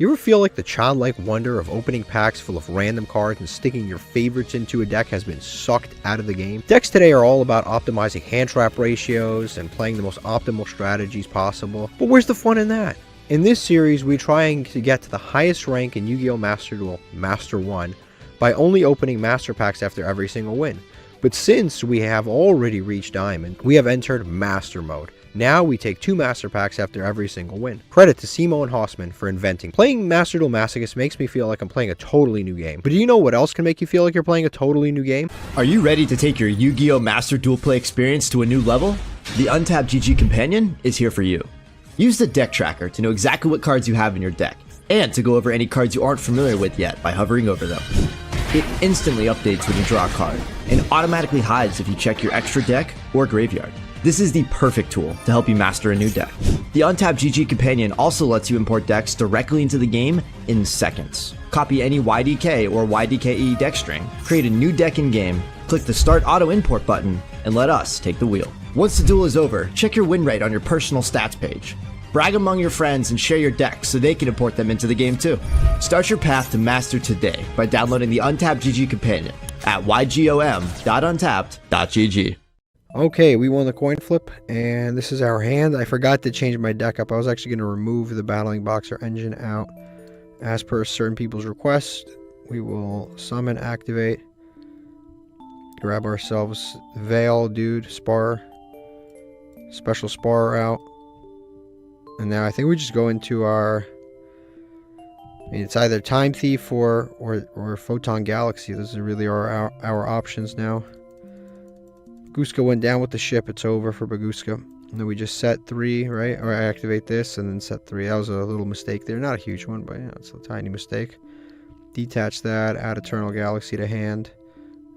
You ever feel like the childlike wonder of opening packs full of random cards and sticking your favorites into a deck has been sucked out of the game? Decks today are all about optimizing hand trap ratios and playing the most optimal strategies possible, but where's the fun in that? In this series, we're trying to get to the highest rank in Yu-Gi-Oh! Master Duel, Master 1, by only opening Master Packs after every single win. But since we have already reached Diamond, we have entered Master Mode. Now we take 2 Master Packs after every single win. Credit to Cimo and Hausman for inventing. Playing Master Duel Masochist makes me feel like I'm playing a totally new game. But do you know what else can make you feel like you're playing a totally new game? Are you ready to take your Yu-Gi-Oh! Master Duel play experience to a new level? The Untapped GG Companion is here for you. Use the deck tracker to know exactly what cards you have in your deck, and to go over any cards you aren't familiar with yet by hovering over them. It instantly updates when you draw a card, and automatically hides if you check your extra deck or graveyard. This is the perfect tool to help you master a new deck. The Untapped GG Companion also lets you import decks directly into the game in seconds. Copy any YDK or YDKE deck string, create a new deck in-game, click the Start Auto Import button, and let us take the wheel. Once the duel is over, check your win rate on your personal stats page. Brag among your friends and share your decks so they can import them into the game too. Start your path to master today by downloading the Untapped GG Companion at ygom.untapped.gg. Okay, we won the coin flip, and this is our hand. I forgot to change my deck up. I was actually going to remove the Battling Boxer engine out. As per certain people's request, we will summon, activate, grab ourselves Veil, dude, Spar, special Spar out. And now I think we just go into our, it's either Time Thief or Photon Galaxy. Those are really our options now. Baguska went down with the ship. It's over for Baguska. And then we just set 3, right? Or I activate this and then set 3. That was a little mistake there. Not a huge one, but yeah, it's a tiny mistake. Detach that, add Eternal Galaxy to hand.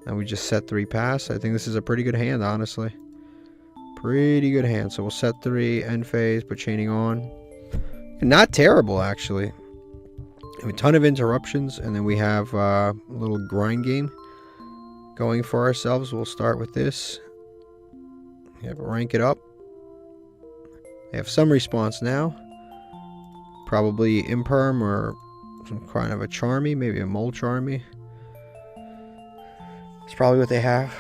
And we just set 3 pass. I think this is a pretty good hand, honestly. Pretty good hand. So we'll set 3, end phase, put chaining on. Not terrible, actually. A ton of interruptions, and then we have a little grind game going for ourselves. We'll start with this. We have rank it up. They have some response now. Probably Imperm or some kind of a Charmy, maybe a Mole Charmy. That's probably what they have.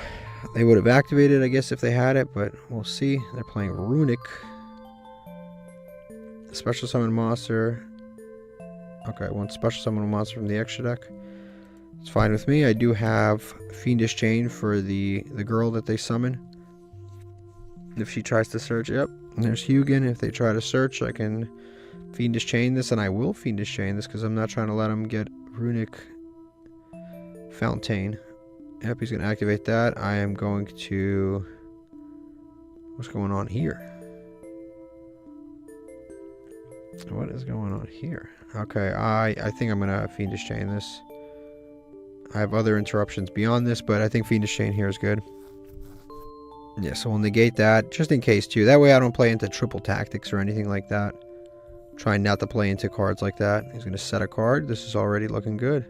They would have activated, I guess, if they had it, but we'll see. They're playing Runic. Special summon monster. Okay, one special summon monster from the extra deck. It's fine with me. I do have Fiendish Chain for the girl that they summon. If she tries to search, yep. And there's Hugin. If they try to search, I can Fiendish Chain this, and I will Fiendish Chain this because I'm not trying to let him get Runic Fountain. Yep, he's going to activate that. I am going to... What's going on here? What is going on here? Okay, I think I'm going to Fiendish Chain this. I have other interruptions beyond this, but I think Fiendish Chain here is good. Yeah, so we'll negate that, just in case too. That way I don't play into triple tactics or anything like that. Trying not to play into cards like that. He's going to set a card. This is already looking good.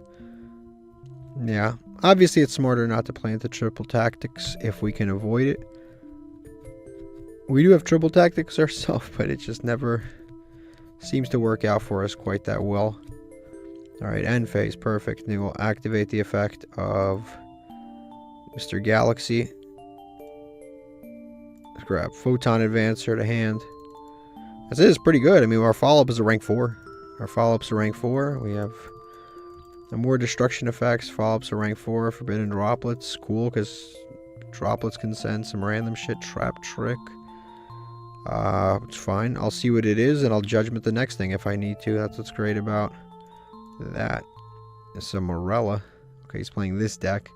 Yeah, obviously it's smarter not to play into triple tactics if we can avoid it. We do have triple tactics ourselves, but it just never seems to work out for us quite that well. Alright, end phase, perfect. Then we'll activate the effect of Mr. Galaxy. Let's grab Photon Advancer to hand. This is pretty good. I mean, our follow-up is a rank 4. Our follow-up's a rank 4. We have more destruction effects. Follow-ups are rank 4. Forbidden Droplets. Cool, because droplets can send some random shit. Trap Trick. It's fine. I'll see what it is, and I'll judgment the next thing if I need to. That's what's great about that. It's a Morella. Okay, he's playing this deck.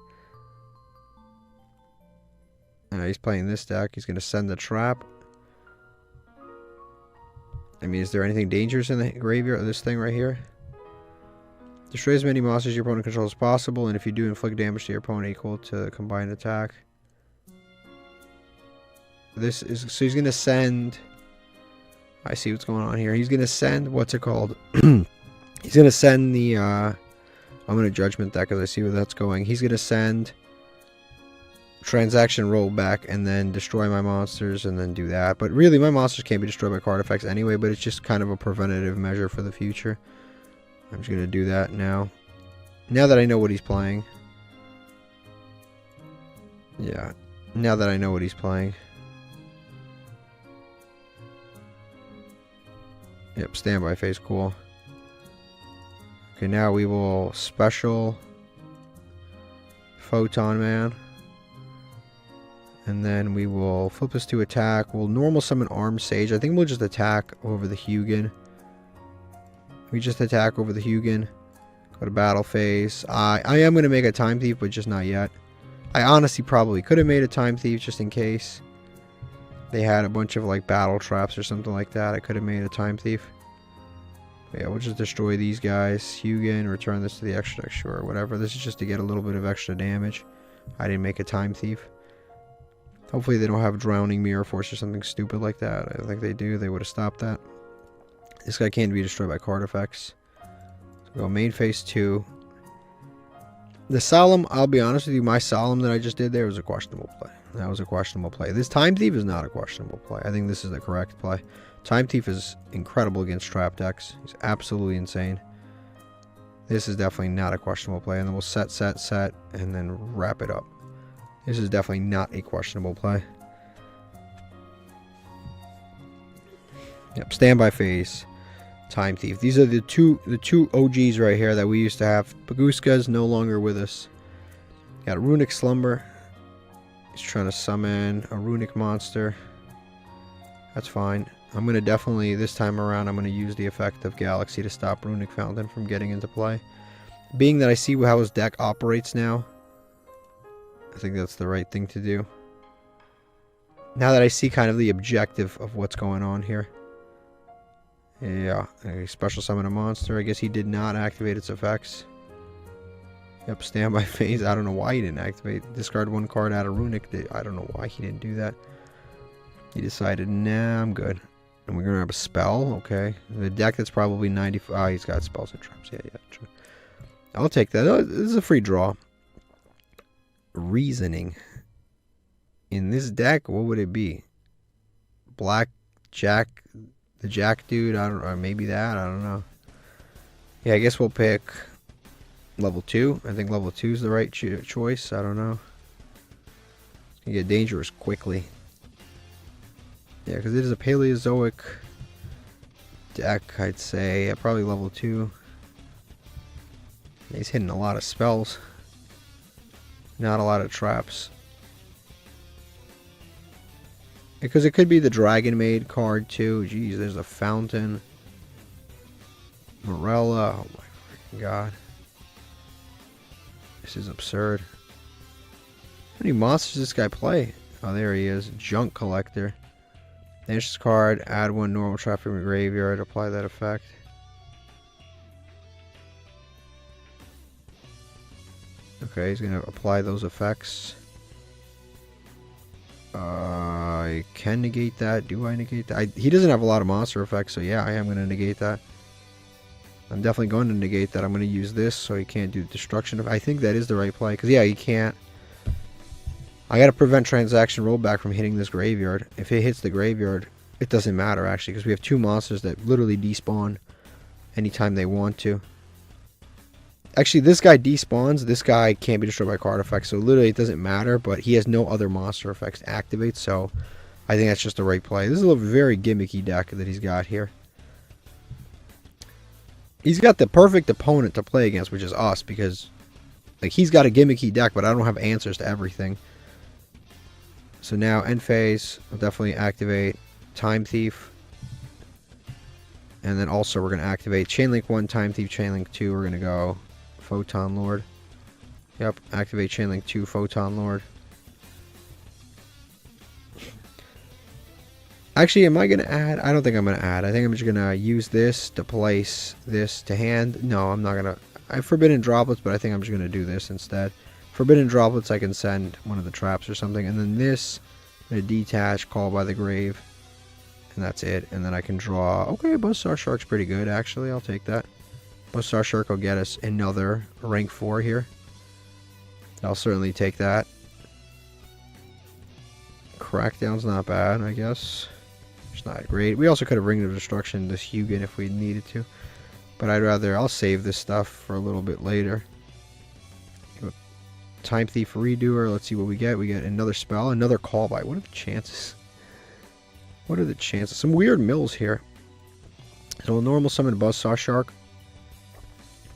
He's playing this deck. He's going to send the trap. I mean, is there anything dangerous in the graveyard of this thing right here? Destroy as many monsters your opponent controls as possible, and if you do, inflict damage to your opponent equal to the combined attack. This is, so he's going to send, I see what's going on here. He's going to send, what's it called? He's going to send the, I'm going to judgment that because I see where that's going. He's going to send transaction rollback and then destroy my monsters and then do that. But really, my monsters can't be destroyed by card effects anyway, but it's just kind of a preventative measure for the future. I'm just going to do that now. Now that I know what he's playing. Yeah. Now that I know what he's playing. Yep, standby phase, cool. Okay, now we will special Photon Man. And then we will flip this to attack. We'll normal summon Armed Sage. I think we'll just attack over the Hugin. We just attack over the Hugin. Go to battle phase. I am going to make a Time Thief, but just not yet. I honestly probably could have made a Time Thief just in case they had a bunch of like battle traps or something like that. I could have made a Time Thief. But yeah, we'll just destroy these guys. Hugin, return this to the extra deck, sure, whatever. This is just to get a little bit of extra damage. I didn't make a Time Thief. Hopefully they don't have Drowning Mirror Force or something stupid like that. I think they do. They would have stopped that. This guy can't be destroyed by card effects. So go main phase 2. The Solemn, I'll be honest with you, my Solemn that I just did there was a questionable play. That was a questionable play. This Time Thief is not a questionable play. I think this is the correct play. Time Thief is incredible against trap decks. He's absolutely insane. This is definitely not a questionable play. And then we'll set, and then wrap it up. This is definitely not a questionable play. Yep, standby phase. Time Thief. These are the two OGs right here that we used to have. Baguska's no longer with us. Got Runic Slumber. He's trying to summon a Runic monster. That's fine. I'm going to definitely, this time around, I'm going to use the effect of Galaxy to stop Runic Fountain from getting into play. Being that I see how his deck operates now, I think that's the right thing to do. Now that I see kind of the objective of what's going on here. Yeah, a special summon a monster. I guess he did not activate its effects. Yep, standby phase. I don't know why he didn't activate. Discard one card out of Runic. I don't know why he didn't do that. He decided, nah, I'm good. And we're going to have a spell. Okay. The deck that's probably 95. Ah, he's got spells and traps. Yeah, true. I'll take that. Oh, this is a free draw. Reasoning. In this deck, what would it be? Black Jack, the Jack dude. I don't know. Maybe that. I don't know. Yeah, I guess we'll pick level 2. I think level 2 is the right choice. I don't know. It's gonna get dangerous quickly. Yeah, because it is a Paleozoic deck, I'd say. Yeah, probably level 2. Yeah, he's hitting a lot of spells. Not a lot of traps. Because it could be the Dragon Maid card too. Jeez, there's a Fountain. Morella. Oh my freaking god. This is absurd. How many monsters does this guy play? Oh, there he is. Junk Collector. Banish this card. Add one normal trap from your graveyard. Apply that effect. Okay, he's going to apply those effects. I can negate that. Do I negate that? He doesn't have a lot of monster effects, so yeah, I am going to negate that. I'm definitely going to negate that. I'm going to use this so he can't do destruction. I think that is the right play, because yeah, he can't. I got to prevent transaction rollback from hitting this graveyard. If it hits the graveyard, it doesn't matter actually, because we have 2 monsters that literally despawn anytime they want to. Actually, this guy despawns. This guy can't be destroyed by card effects, so literally it doesn't matter, but he has no other monster effects to activate, so I think that's just the right play. This is a very gimmicky deck that he's got here. He's got the perfect opponent to play against, which is us, because like he's got a gimmicky deck, but I don't have answers to everything. So now, end phase, I'll definitely activate Time Thief. And then also we're going to activate Chainlink 1, Time Thief, Chainlink 2. We're going to go Photon Lord. Yep, activate Chainlink 2, Photon Lord. Actually, am I going to add? I don't think I'm going to add. I think I'm just going to use this to place this to hand. No, I'm not going to. I have Forbidden Droplets, but I think I'm just going to do this instead. Forbidden Droplets, I can send one of the traps or something. And then this, I'm going to detach, Call by the Grave. And that's it. And then I can draw. Okay, Buzzsaw Shark's pretty good, actually. I'll take that. Buzzsaw Shark will get us another rank 4 here. I'll certainly take that. Crackdown's not bad, I guess. It's not great. We also could have Ring of Destruction this Hugin if we needed to. But I'll save this stuff for a little bit later. Time Thief Redoer. Let's see what we get. We get another spell, another call by. What are the chances? What are the chances? Some weird mills here. So we'll normal summon a Buzzsaw Shark.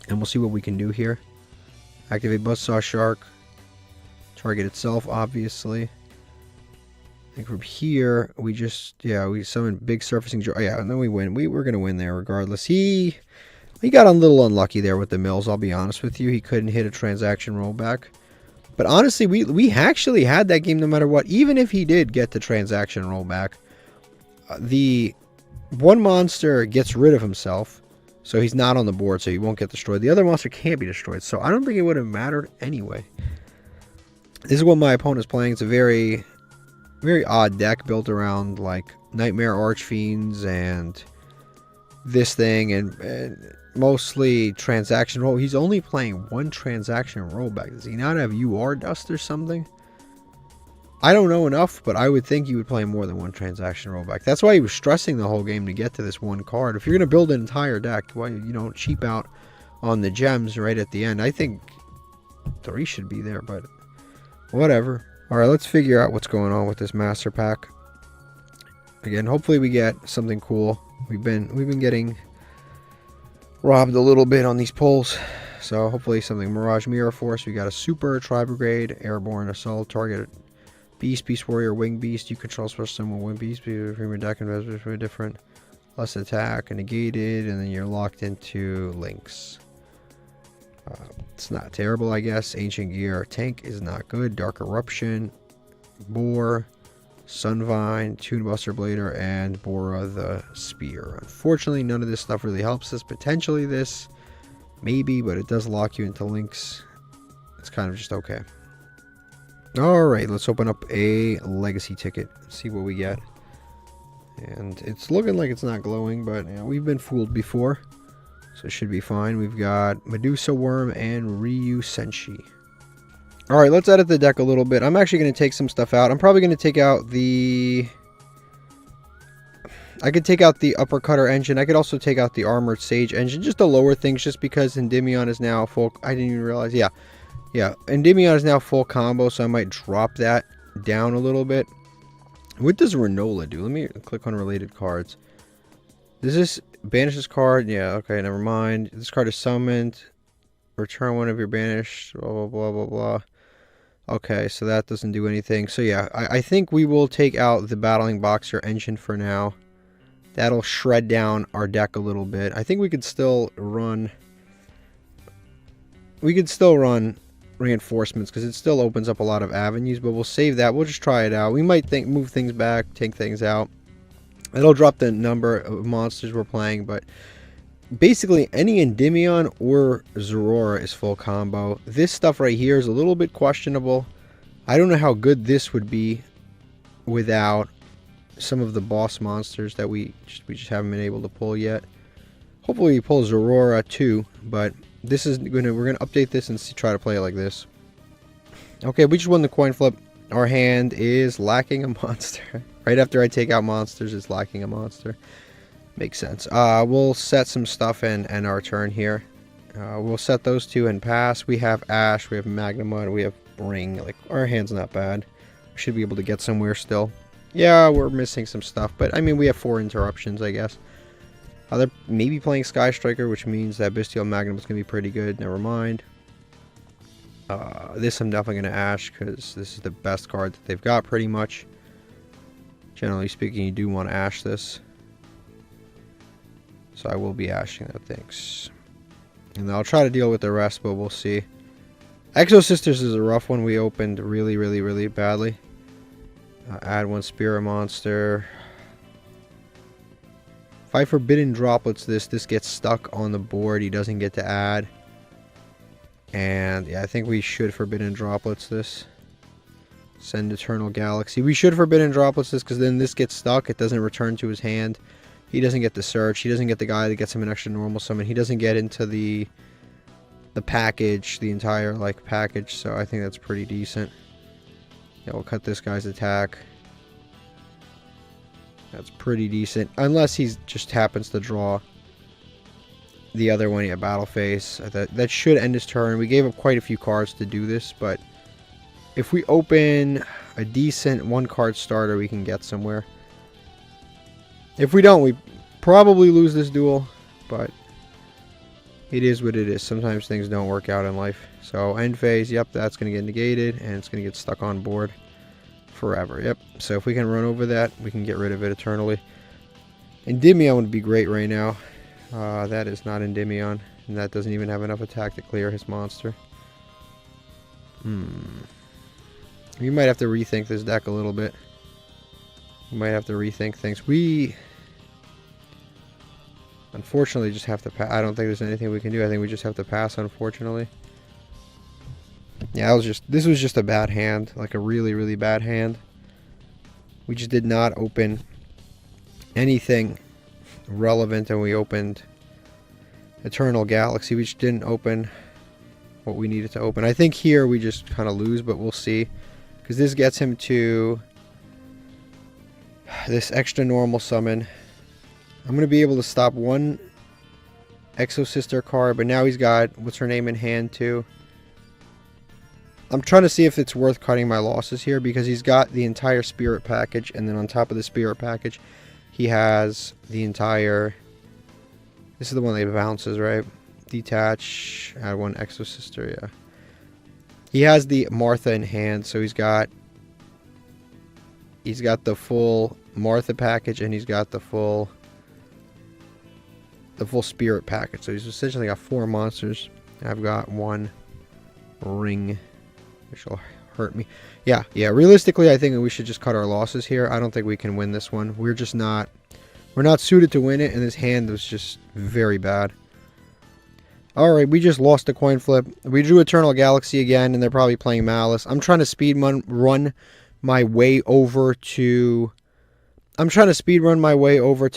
And we'll see what we can do here. Activate Buzzsaw Shark. Target itself, obviously. I think from here, we summon Big Surfacing Jar. Oh, yeah, and then we win. We're going to win there regardless. He got a little unlucky there with the mills, I'll be honest with you. He couldn't hit a transaction rollback. But honestly, we actually had that game no matter what. Even if he did get the transaction rollback, the one monster gets rid of himself. So he's not on the board, so he won't get destroyed. The other monster can't be destroyed, so I don't think it would have mattered anyway. This is what my opponent's playing. It's a very, very odd deck built around, like, Nightmare Archfiends and this thing, and mostly transaction roll. He's only playing one transaction rollback. Does he not have UR Dust or something? I don't know enough, but I would think he would play more than one transaction rollback. That's why he was stressing the whole game to get to this one card. If you're going to build an entire deck, why you don't cheap out on the gems right at the end? I think 3 should be there, but whatever. Alright, let's figure out what's going on with this master pack. Again, hopefully we get something cool. We've been getting robbed a little bit on these pulls. So hopefully something. Mirage Mirror Force. We got a Super, Tri-Brigade, Airborne Assault, Target Beast, Beast Warrior, Wing Beast. You control special symbol, Wing Beast. From your deck and for different. Less attack, negated, and then you're locked into links. It's not terrible, I guess. Ancient Gear. Tank is not good. Dark Eruption. Boar. Sunvine. Toonbuster Blader. And Bora the Spear. Unfortunately, none of this stuff really helps us. Potentially this. Maybe, but it does lock you into links. It's kind of just okay. Alright, let's open up a legacy ticket. See what we get. And it's looking like it's not glowing, but you know, we've been fooled before. So it should be fine. We've got Medusa Worm and Ryu Senshi. Alright, let's edit the deck a little bit. I'm actually going to take some stuff out. I'm probably going to take out the... I could take out the Uppercutter engine. I could also take out the Armored Sage engine. Just the lower things, just because Endymion is now full... I didn't even realize. Yeah, Endymion is now full combo, so I might drop that down a little bit. What does Renola do? Let me click on related cards. Does this banish this card? Yeah, okay, never mind. This card is summoned. Return one of your banished. Blah, blah, blah, blah, blah. Okay, so that doesn't do anything. So yeah, I think we will take out the Battling Boxer engine for now. That'll shred down our deck a little bit. I think we could still run... reinforcements because it still opens up a lot of avenues, but we'll save that. We'll just try it out. We might move things back, take things out. It'll drop the number of monsters we're playing, but basically any Endymion or Zorora is full combo. This stuff right here is a little bit questionable. I don't know how good this would be without some of the boss monsters that we just haven't been able to pull yet. Hopefully we pull Zorora too, but this is we're gonna update this and try to play it like this. Okay, we just won the coin flip. Our hand is lacking a monster. Right after I take out monsters, it's lacking a monster. Makes sense. We'll set some stuff in our turn here. We'll set those two and pass. We have Ash, we have Magnemite, we have Ring. Like, our hand's not bad. We should be able to get somewhere still. Yeah, we're missing some stuff, but I mean, we have 4 interruptions, I guess. They're maybe playing Sky Striker, which means that Bestial Magnum is going to be pretty good. Never mind. This I'm definitely going to Ash, because this is the best card that they've got, pretty much. Generally speaking, you do want to Ash this. So I will be Ashing that, thanks. And I'll try to deal with the rest, but we'll see. Exo Sisters is a rough one. We opened really, really, really badly. Add 1 Spirit Monster. If I Forbidden Droplets this gets stuck on the board. He doesn't get to add. And yeah, I think we should Forbidden Droplets this. Send Eternal Galaxy. We should Forbidden Droplets this, because then this gets stuck. It doesn't return to his hand. He doesn't get the search. He doesn't get the guy that gets him an extra normal summon. He doesn't get into the package, the entire like package. So I think that's pretty decent. Yeah, we'll cut this guy's attack. That's pretty decent. Unless he just happens to draw The other one, yeah, battle phase. That should end his turn. We gave up quite a few cards to do this, but if we open a decent 1-card starter, we can get somewhere. If we don't, we probably lose this duel, but it is what it is. Sometimes things don't work out in life. So end phase, yep, that's going to get negated, and it's going to get stuck on board forever. Yep, so if we can run over that, we can get rid of it eternally. Endymion would be great right now. That is not Endymion, and that doesn't even have enough attack to clear his monster. We might have to rethink this deck a little bit. We might have to rethink things. We unfortunately just have to pass. I don't think there's anything we can do. I think we just have to pass, unfortunately. Yeah, this was just a bad hand, like a really, really bad hand. We just did not open anything relevant, and we opened Eternal Galaxy. We just didn't open what we needed to open. I think here we just kind of lose, but we'll see. Because this gets him to this extra normal summon. I'm going to be able to stop one Exo Sister card, but now he's got what's her name in hand too. I'm trying to see if it's worth cutting my losses here, because he's got the entire spirit package, and then on top of the spirit package he has the entire, this is the one that bounces, right? Detach, add one Exo Sister, yeah. He has the Martha in hand, so he's got the full Martha package, and he's got the full spirit package. So he's essentially got 4 monsters. I've got 1 ring, which will hurt me. Yeah. Realistically, I think we should just cut our losses here. I don't think we can win this one. We're not suited to win it, and this hand was just very bad. Alright, we just lost the coin flip. We drew Eternal Galaxy again, and they're probably playing Malice. I'm trying to run my way over to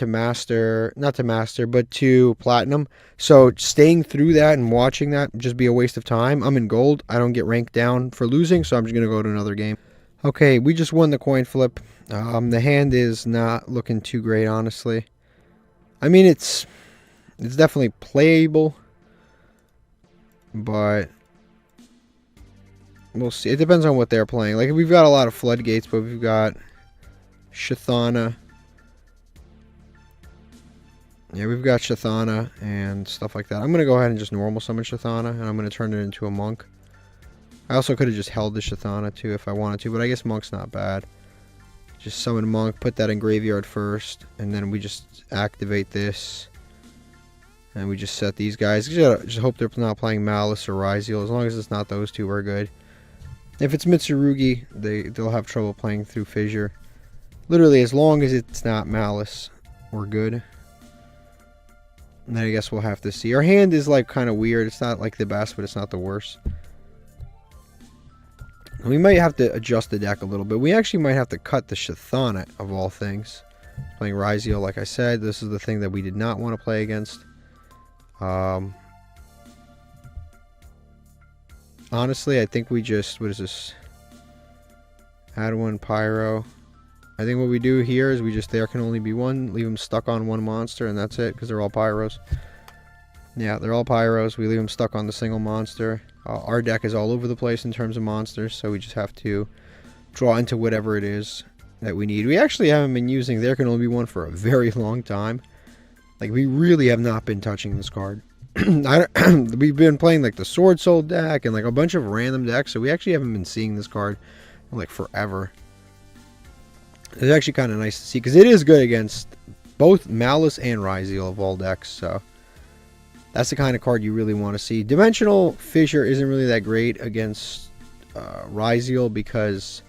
Master, not to Master, but to Platinum. So staying through that and watching that would just be a waste of time. I'm in gold. I don't get ranked down for losing, so I'm just going to go to another game. Okay, we just won the coin flip. The hand is not looking too great, honestly. I mean, it's definitely playable, but we'll see. It depends on what they're playing. Like, we've got a lot of floodgates, but we've got Shathana. Yeah, we've got Shathana and stuff like that. I'm going to go ahead and just normal summon Shathana, and I'm going to turn it into a monk. I also could have just held the Shathana too if I wanted to, but I guess monk's not bad. Just summon monk, put that in graveyard first, and then we just activate this. And we just set these guys. Just hope they're not playing Malice or Ryzeal. As long as it's not those two, we're good. If it's Mitsurugi, they'll have trouble playing through Fissure. Literally, as long as it's not Malice, we're good. And then I guess we'll have to see. Our hand is like kind of weird. It's not like the best, but it's not the worst. We might have to adjust the deck a little bit. We actually might have to cut the Shathana, of all things. Playing Ryzeal, like I said, this is the thing that we did not want to play against. Honestly, I think we just, what is this? Add 1 Pyro. I think what we do here is we just, there can only be 1, leave them stuck on 1 monster, and that's it, because they're all Pyros. Yeah, they're all Pyros. We leave them stuck on the single monster. Our deck is all over the place in terms of monsters, so we just have to draw into whatever it is that we need. We actually haven't been using there can only be 1 for a very long time. Like, we really have not been touching this card. We've been playing like the Sword Soul deck and like a bunch of random decks, so we actually haven't been seeing this card in like forever. It's actually kind of nice to see, because it is good against both Malice and Ryzeal of all decks, so that's the kind of card you really want to see. Dimensional Fissure isn't really that great against Ryzeal, because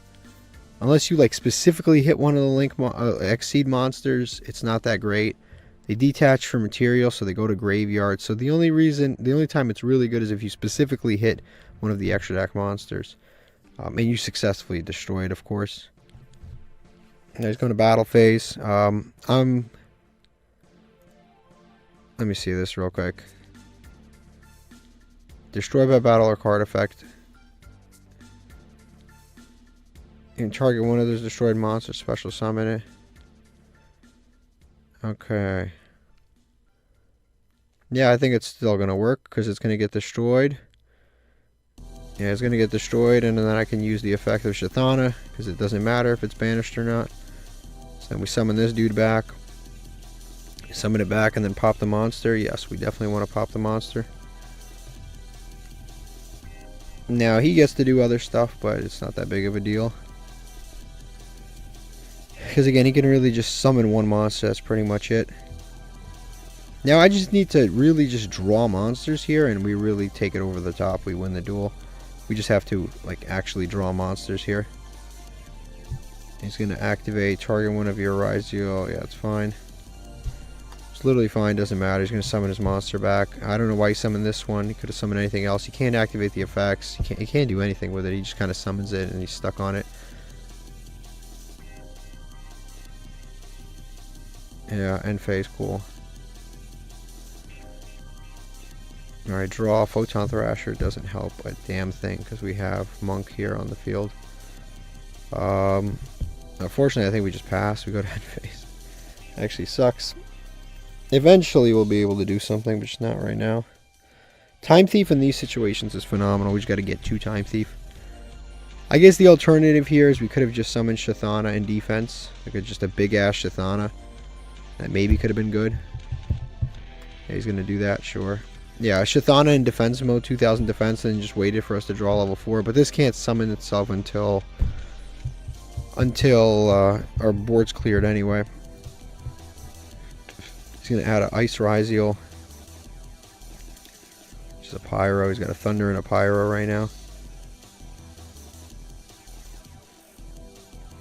unless you like specifically hit one of the Link Exceed monsters, it's not that great. They detach from material, so they go to graveyard. So the only time it's really good is if you specifically hit one of the extra deck monsters. And you successfully destroy it, of course. Now he's going to battle phase. Let me see this real quick. Destroy by battle or card effect. You can target one of those destroyed monsters, special summon it. Okay. Yeah, I think it's still going to work because it's going to get destroyed. Yeah, it's going to get destroyed, and then I can use the effect of Shithana because it doesn't matter if it's banished or not. So then we summon this dude back. Summon it back and then pop the monster. Yes, we definitely want to pop the monster. Now, he gets to do other stuff, but it's not that big of a deal. Because again, he can really just summon one monster. That's pretty much it. Now, I just need to really just draw monsters here, and we really take it over the top. We win the duel. We just have to, like, actually draw monsters here. He's going to activate, target one of your Ryzeal. Yeah, it's fine. It's literally fine, doesn't matter. He's going to summon his monster back. I don't know why he summoned this one. He could have summoned anything else. He can't activate the effects. He can't do anything with it. He just kind of summons it and he's stuck on it. Yeah, end phase, cool. Alright, draw. Photon Thrasher doesn't help a damn thing because we have Monk here on the field. Unfortunately, I think we just pass. We go to end phase. Actually sucks. Eventually we'll be able to do something, but just not right now. Time Thief in these situations is phenomenal. We just got to get 2 Time Thief. I guess the alternative here is we could have just summoned Shithana in defense. Like just a big ass Shithana. That maybe could have been good. Yeah, he's going to do that, sure. Yeah, Shithana in defense mode, 2000 defense, and just waited for us to draw level 4. But this can't summon itself until our board's cleared anyway. He's going to add an Ice Ryzeal. Which is a Pyro. He's got a Thunder and a Pyro right now.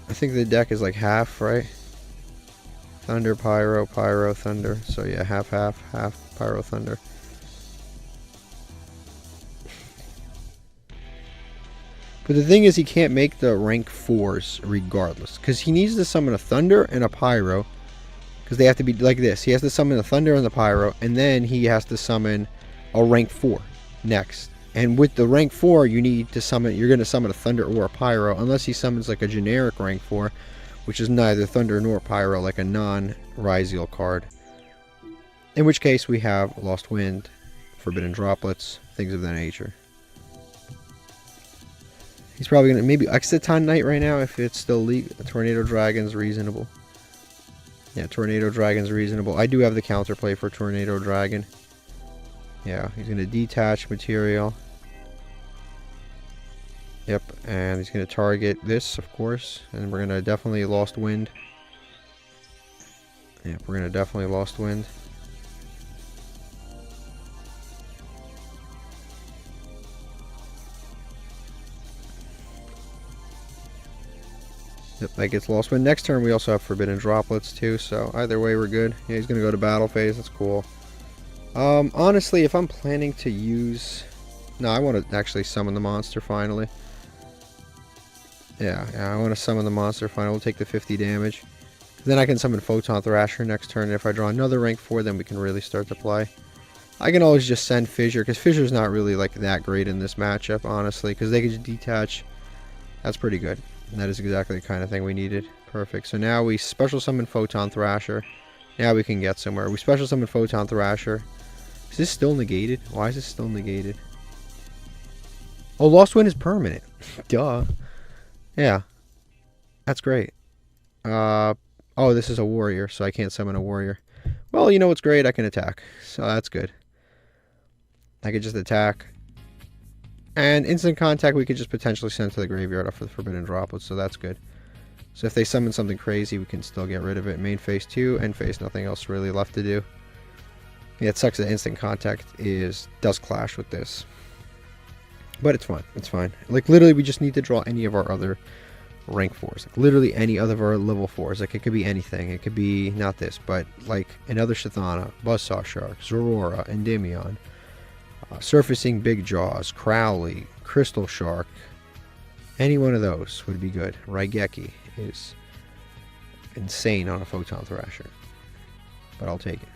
I think the deck is like half, right? Thunder, Pyro, Pyro, Thunder. So yeah, half, Pyro, Thunder. But the thing is, he can't make the rank 4s regardless. Because he needs to summon a Thunder and a Pyro. Because they have to be like this. He has to summon the Thunder and the Pyro, and then he has to summon a rank 4 next. And with the rank 4, you need to summon, you're going to summon a Thunder or a Pyro, unless he summons like a generic rank 4, which is neither Thunder nor Pyro, like a non-Ryzeal card. In which case, we have Lost Wind, Forbidden Droplets, things of that nature. He's probably going to maybe Exciton Knight right now if it's still legal. Tornado Dragon's reasonable. Yeah, Tornado Dragon's reasonable. I do have the counterplay for Tornado Dragon. Yeah, he's going to detach material. Yep, and he's going to target this, of course. And we're going to definitely Lost Wind. Yep, we're going to definitely Lost Wind. Yep, that gets Lost Wind. Next turn we also have Forbidden Droplets too, so either way we're good. Yeah, he's going to go to battle phase. That's cool. Honestly, if I'm planning to use... No, I want to actually summon the monster finally. Yeah, I want to summon the monster finally. We'll take the 50 damage. Then I can summon Photon Thrasher next turn, and if I draw another rank 4, then we can really start to play. I can always just send Fissure, because Fissure's not really like that great in this matchup, honestly, because they can just detach. That's pretty good. And that is exactly the kind of thing we needed. Perfect. So now we special summon Photon Thrasher. Now we can get somewhere. We special summon Photon Thrasher. Is this still negated? Why is this still negated? Oh, Lost Wind is permanent. Duh. Yeah. That's great. Oh, this is a warrior, so I can't summon a warrior. Well, you know what's great? I can attack. So that's good. I could just attack. And instant contact we could just potentially send to the graveyard for the Forbidden Droplets, so that's good. So if they summon something crazy, we can still get rid of it. Main phase 2, end phase, nothing else really left to do. Yeah, it sucks that instant contact does clash with this. But it's fine. It's fine. Like, literally, we just need to draw any of our other rank 4s. Like, literally any other of our level 4s. Like, it could be anything. It could be, not this, but, like, another Shithana, Buzzsaw Shark, Zorora, Endymion, Surfacing Big Jaws, Crowley, Crystal Shark. Any one of those would be good. Raigeki is insane on a Photon Thrasher. But I'll take it.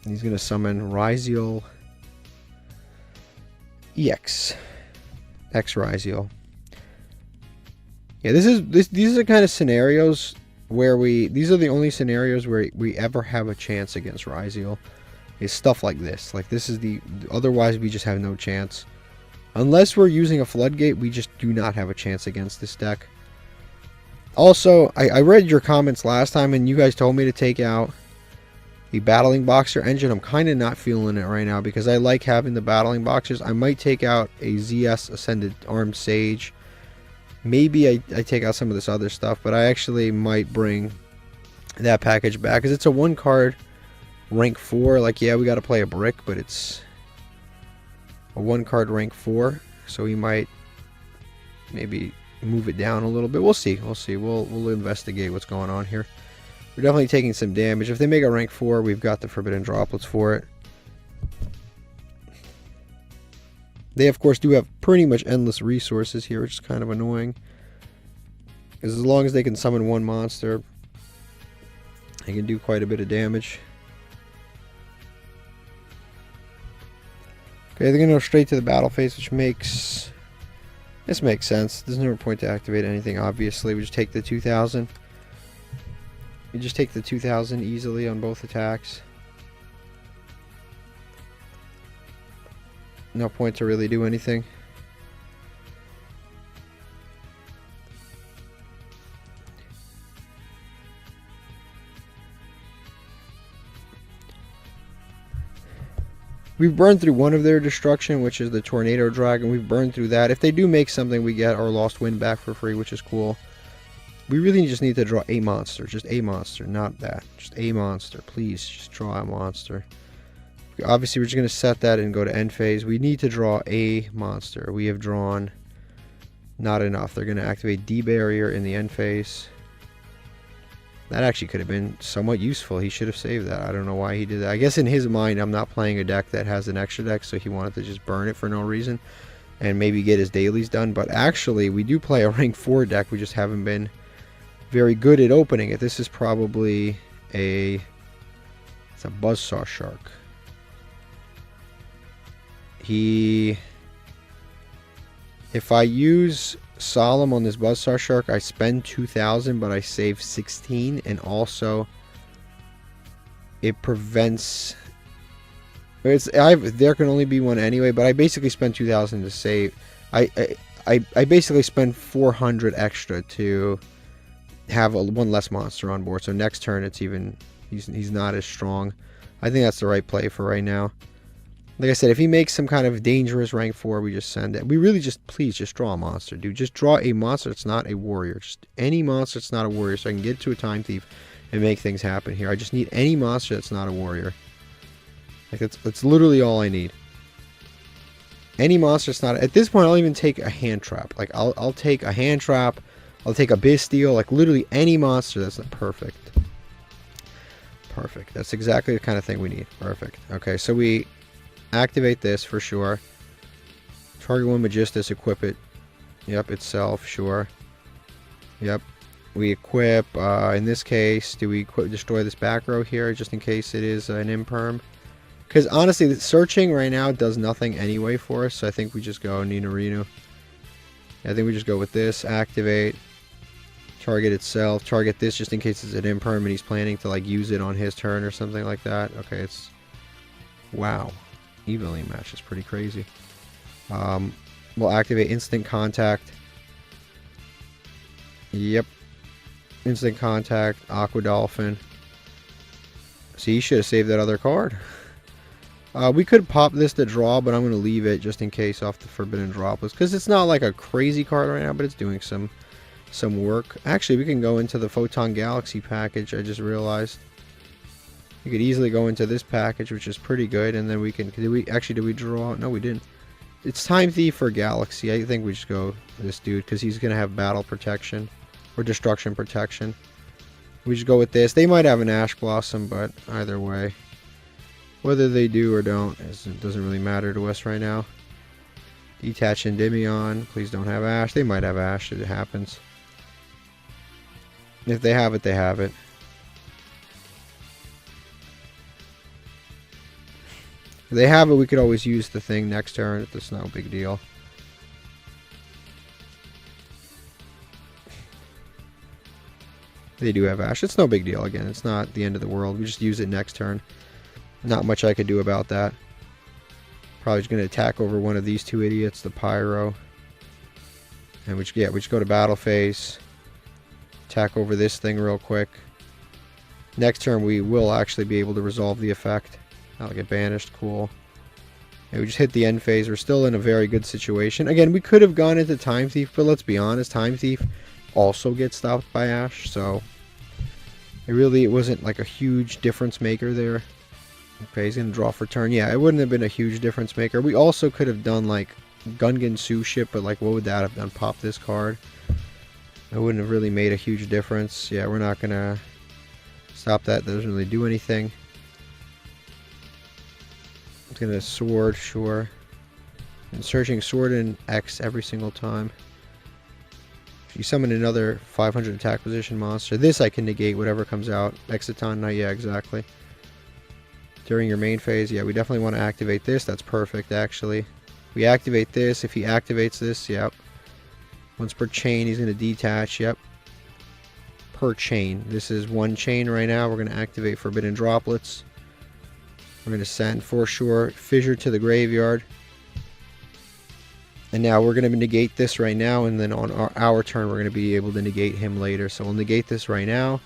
He's going to summon Ryzeal EX. X Ryzeal. Yeah, these are the kind of scenarios where these are the only scenarios where we ever have a chance against Ryzeal. Is stuff like this. Like this is otherwise we just have no chance. Unless we're using a floodgate, we just do not have a chance against this deck. Also, I read your comments last time and you guys told me to take out the Battling Boxer engine. I'm kind of not feeling it right now because I like having the Battling Boxers. I might take out a ZS Ascended Armed Sage. Maybe I take out some of this other stuff, but I actually might bring that package back because it's a 1 card rank 4. Like, yeah, we got to play a brick, but it's a 1 card rank 4, so we might maybe move it down a little bit. We'll see. We'll investigate what's going on here. We're definitely taking some damage. If they make a rank 4, we've got the Forbidden Droplets for it. They, of course, do have pretty much endless resources here, which is kind of annoying. Because as long as they can summon 1 monster, they can do quite a bit of damage. Okay, they're going to go straight to the battle phase, which makes... This makes sense. There's no point to activate anything, obviously. We just take the 2,000. We just take the 2,000 easily on both attacks. No point to really do anything. We've burned through one of their destruction, which is the Tornado Dragon. We've burned through that. If they do make something, we get our Lost Wind back for free, which is cool. We really just need to draw a monster. Just a monster, not that. Just a monster. Please, just draw a monster. Obviously, we're just going to set that and go to end phase. We need to draw a monster. We have drawn not enough. They're going to activate D-Barrier in the end phase. That actually could have been somewhat useful. He should have saved that. I don't know why he did that. I guess in his mind, I'm not playing a deck that has an extra deck, so he wanted to just burn it for no reason and maybe get his dailies done. But actually, we do play a rank 4 deck. We just haven't been very good at opening it. This is probably it's a Buzzsaw Shark. If I use Solemn on this Buzzsaw Shark, I spend 2,000, but I save 16, and also it prevents. There can only be one anyway, but I basically spend 2,000 to save. I basically spend 400 extra to have one less monster on board. So next turn, it's even he's not as strong. I think that's the right play for right now. Like I said, if he makes some kind of dangerous rank 4, we just send it. We really please just draw a monster, dude. Just draw a monster that's not a warrior. Just any monster that's not a warrior, so I can get to a Time Thief and make things happen here. I just need any monster that's not a warrior. Like that's literally all I need. Any monster that's not. At this point, I'll even take a Hand Trap. Like I'll take a Hand Trap. I'll take a Bastille. Like literally any monster that's not perfect. Perfect. That's exactly the kind of thing we need. Perfect. Okay, so we activate this for sure. Target 1 Magistus, equip it. Yep, itself, sure. Yep. We equip, in this case, do we destroy this back row here just in case it is an imperm? Because honestly, searching right now does nothing anyway for us, so I think we just go Ninurinu. I think we just go with this, activate, target itself, target this just in case it's an imperm and he's planning to like use it on his turn or something like that. Okay, it's... Wow. Evenly match is pretty crazy. We'll activate Instant Contact. Yep. Instant Contact, Aqua Dolphin. See, you should have saved that other card. We could pop this to draw, but I'm going to leave it just in case off the Forbidden Droplets. Because it's not like a crazy card right now, but it's doing some work. Actually, we can go into the Photon Galaxy package, I just realized. You could easily go into this package, which is pretty good, and then we can... Did we draw? No, we didn't. It's Time Thief for Galaxy. I think we just go for this dude, because he's going to have Battle Protection, or Destruction Protection. We just go with this. They might have an Ash Blossom, but either way. Whether they do or don't, it doesn't really matter to us right now. Detach Endymion. Please don't have Ash. They might have Ash. It happens. If they have it, they have it. If they have it, we could always use the thing next turn. It's no big deal. They do have Ash. It's no big deal. Again, it's not the end of the world. We just use it next turn. Not much I could do about that. Probably just going to attack over one of these two idiots, the Pyro. And we just go to battle phase. Attack over this thing real quick. Next turn we will actually be able to resolve the effect. That'll get banished. Cool. And we just hit the end phase. We're still in a very good situation. Again, we could have gone into Time Thief, but let's be honest, Time Thief also gets stopped by Ash, so it wasn't like a huge difference maker there. Okay, he's gonna draw for turn. Yeah, it wouldn't have been a huge difference maker. We also could have done like Gungan Su ship, but like what would that have done? Pop this card. It wouldn't have really made a huge difference. Yeah, we're not gonna stop that. That doesn't really do anything. It's gonna sword, sure. And searching sword and X every single time. If you summon another 500 attack position monster, this I can negate whatever comes out. Exciton Knight, yeah, exactly. During your main phase, yeah, we definitely want to activate this. That's perfect, actually. We activate this. If he activates this, yep. Once per chain, he's going to detach, yep. Per chain. This is one chain right now. We're going to activate Forbidden Droplets. We're going to send, for sure, Fissure to the graveyard. And now we're going to negate this right now, and then on our turn we're going to be able to negate him later. So we'll negate this right now.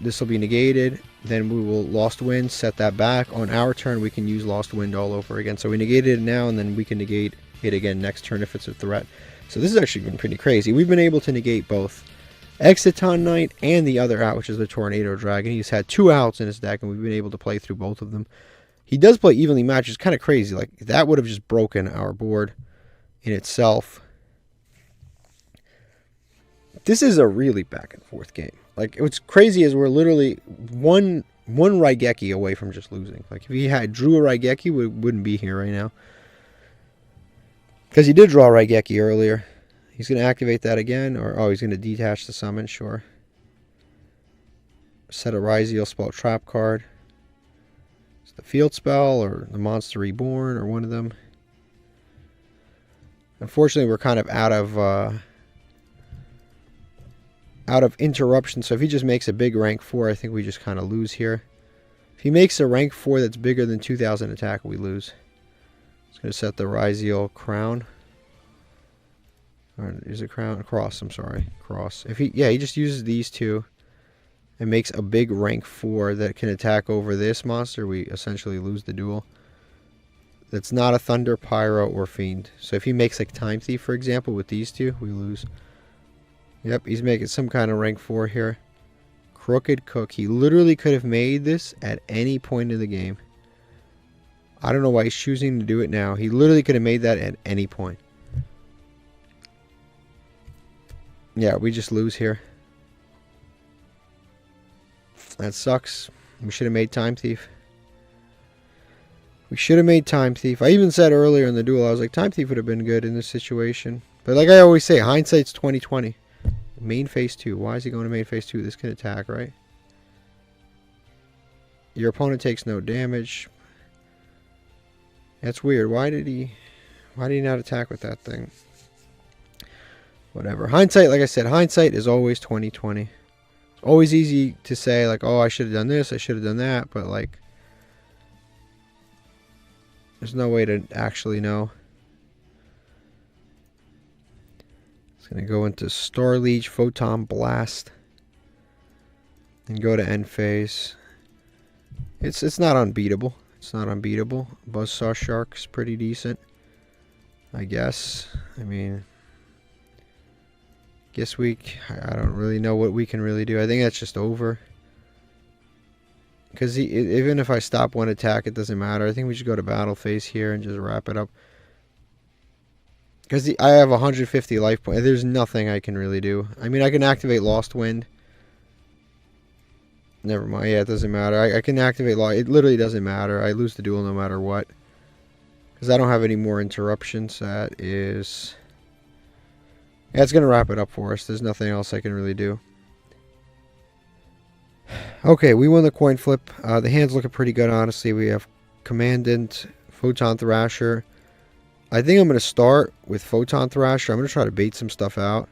This will be negated. Then we will Lost Wind, set that back. On our turn we can use Lost Wind all over again. So we negated it now, and then we can negate it again next turn if it's a threat. So this has actually been pretty crazy. We've been able to negate both Exciton Knight and the other out, which is the Tornado Dragon. He's had 2 outs in his deck, and we've been able to play through both of them. He does play evenly matched. It's kind of crazy. Like, that would have just broken our board in itself. This is a really back and forth game. Like, what's crazy is we're literally one Raigeki away from just losing. Like, if he had drew a Raigeki, we wouldn't be here right now. Because he did draw Raigeki earlier. He's going to activate that again. Or, oh, he's going to detach the summon, sure. Set a Ryzeal spell trap card. It's the field spell or the Monster Reborn or one of them. Unfortunately, we're kind of out of interruption. So if he just makes a big rank 4, I think we just kind of lose here. If he makes a rank 4 that's bigger than 2,000 attack, we lose. It's going to set the Ryzeal crown. Or is it crown? Cross, I'm sorry. Cross. If he just uses these two and makes a big rank 4 that can attack over this monster, we essentially lose the duel. That's not a Thunder, Pyro, or Fiend. So if he makes like Time Thief, for example, with these two, we lose. Yep, he's making some kind of rank 4 here. Crooked Cook. He literally could have made this at any point in the game. I don't know why he's choosing to do it now. He literally could have made that at any point. Yeah, we just lose here. That sucks. We should have made Time Thief. We should have made Time Thief. I even said earlier in the duel, I was like, Time Thief would have been good in this situation. But like I always say, hindsight's 20/20. Main phase 2. Why is he going to main phase 2? This can attack, right? Your opponent takes no damage. That's weird. Why did he not attack with that thing? Whatever. Hindsight, like I said, hindsight is always 20/20. It's always easy to say, like, oh, I should have done this, I should have done that, but like, there's no way to actually know. It's going to go into Star Leech, Photon Blast, and go to end phase. It's not unbeatable. It's not unbeatable. Buzzsaw Shark's pretty decent, I guess. I mean, I don't really know what we can really do. I think that's just over. Because even if I stop one attack, it doesn't matter. I think we should go to battle phase here and just wrap it up. Because I have 150 life points. There's nothing I can really do. I mean, I can activate Lost Wind. Never mind. Yeah, it doesn't matter. I can activate Lost. It literally doesn't matter. I lose the duel no matter what. Because I don't have any more interruptions. That is... Yeah, it's going to wrap it up for us. There's nothing else I can really do. Okay, we won the coin flip. The hand's looking pretty good, honestly. We have Commandant, Photon Thrasher. I think I'm going to start with Photon Thrasher. I'm going to try to bait some stuff out.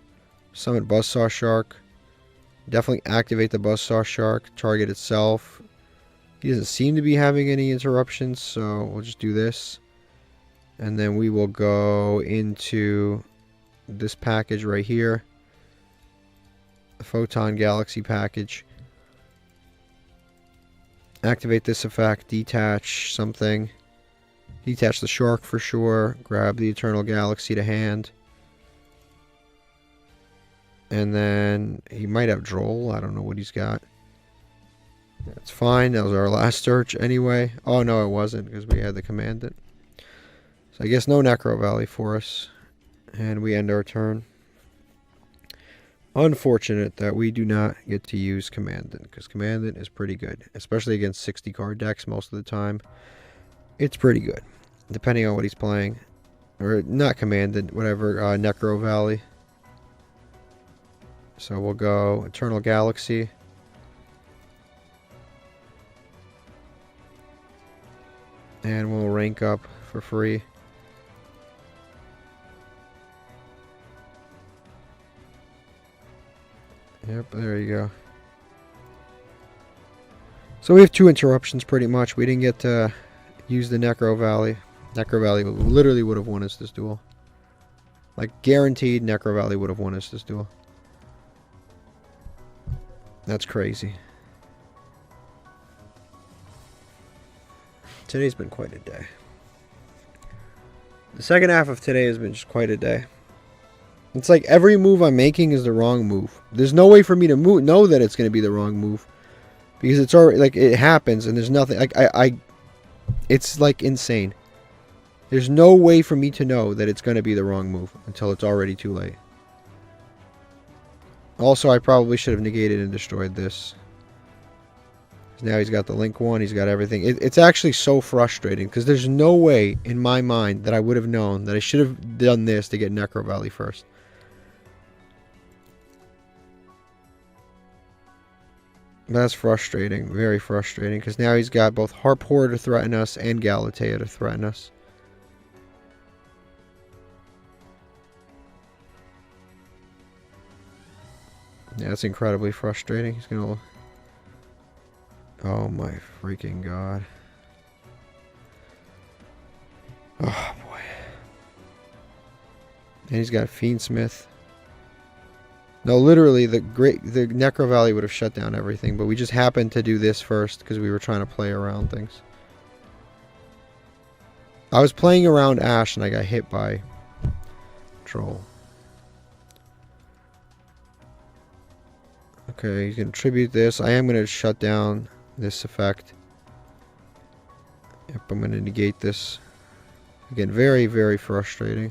Summon Buzzsaw Shark. Definitely activate the Buzzsaw Shark, target itself. He doesn't seem to be having any interruptions, so we'll just do this. And then we will go into this package right here. The Photon Galaxy package. Activate this effect, detach something. Detach the shark for sure. Grab the Eternal Galaxy to hand. And then he might have Droll. I don't know what he's got. That's fine. That was our last search anyway. Oh, no, it wasn't because we had the Commandant. So I guess no Necro Valley for us. And we end our turn. Unfortunate that we do not get to use Commandant, because Commandant is pretty good, especially against 60 card decks most of the time. It's pretty good, depending on what he's playing. Or not Commandant, whatever, Necro Valley. So we'll go Eternal Galaxy. And we'll rank up for free. Yep, there you go. So we have 2 interruptions pretty much. We didn't get to use the Necro Valley. Necro Valley literally would have won us this duel. Like, guaranteed Necro Valley would have won us this duel. That's crazy. Today's been quite a day. The second half of today has been just quite a day. It's like every move I'm making is the wrong move. There's no way for me to know that it's going to be the wrong move. Because it's already, like, it happens and there's nothing, like, it's like insane. There's no way for me to know that it's going to be the wrong move until it's already too late. Also, I probably should have negated and destroyed this. Now he's got the Link 1, he's got everything. It's actually so frustrating because there's no way in my mind that I would have known that I should have done this to get Necro Valley first. That's frustrating, very frustrating, because now he's got both Harp Horde to threaten us and Galatea to threaten us. Yeah, that's incredibly frustrating. He's gonna... Oh my freaking god. Oh boy. And he's got Fiendsmith. No, literally, the Necro Valley would have shut down everything, but we just happened to do this first because we were trying to play around things. I was playing around Ash and I got hit by Troll. Okay, he's going to tribute this. I am going to shut down this effect. Yep, I'm going to negate this. Again, very, very frustrating.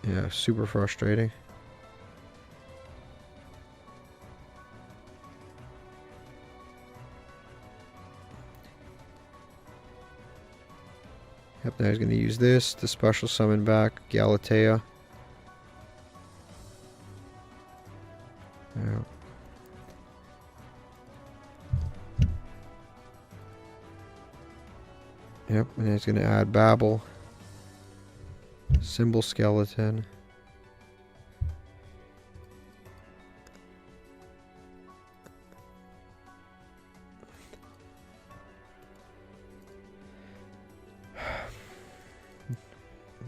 Yeah, super frustrating. Yep, now he's going to use this to special summon back Galatea. Yeah. Yep, and he's going to add Babel. Symbol Skeleton.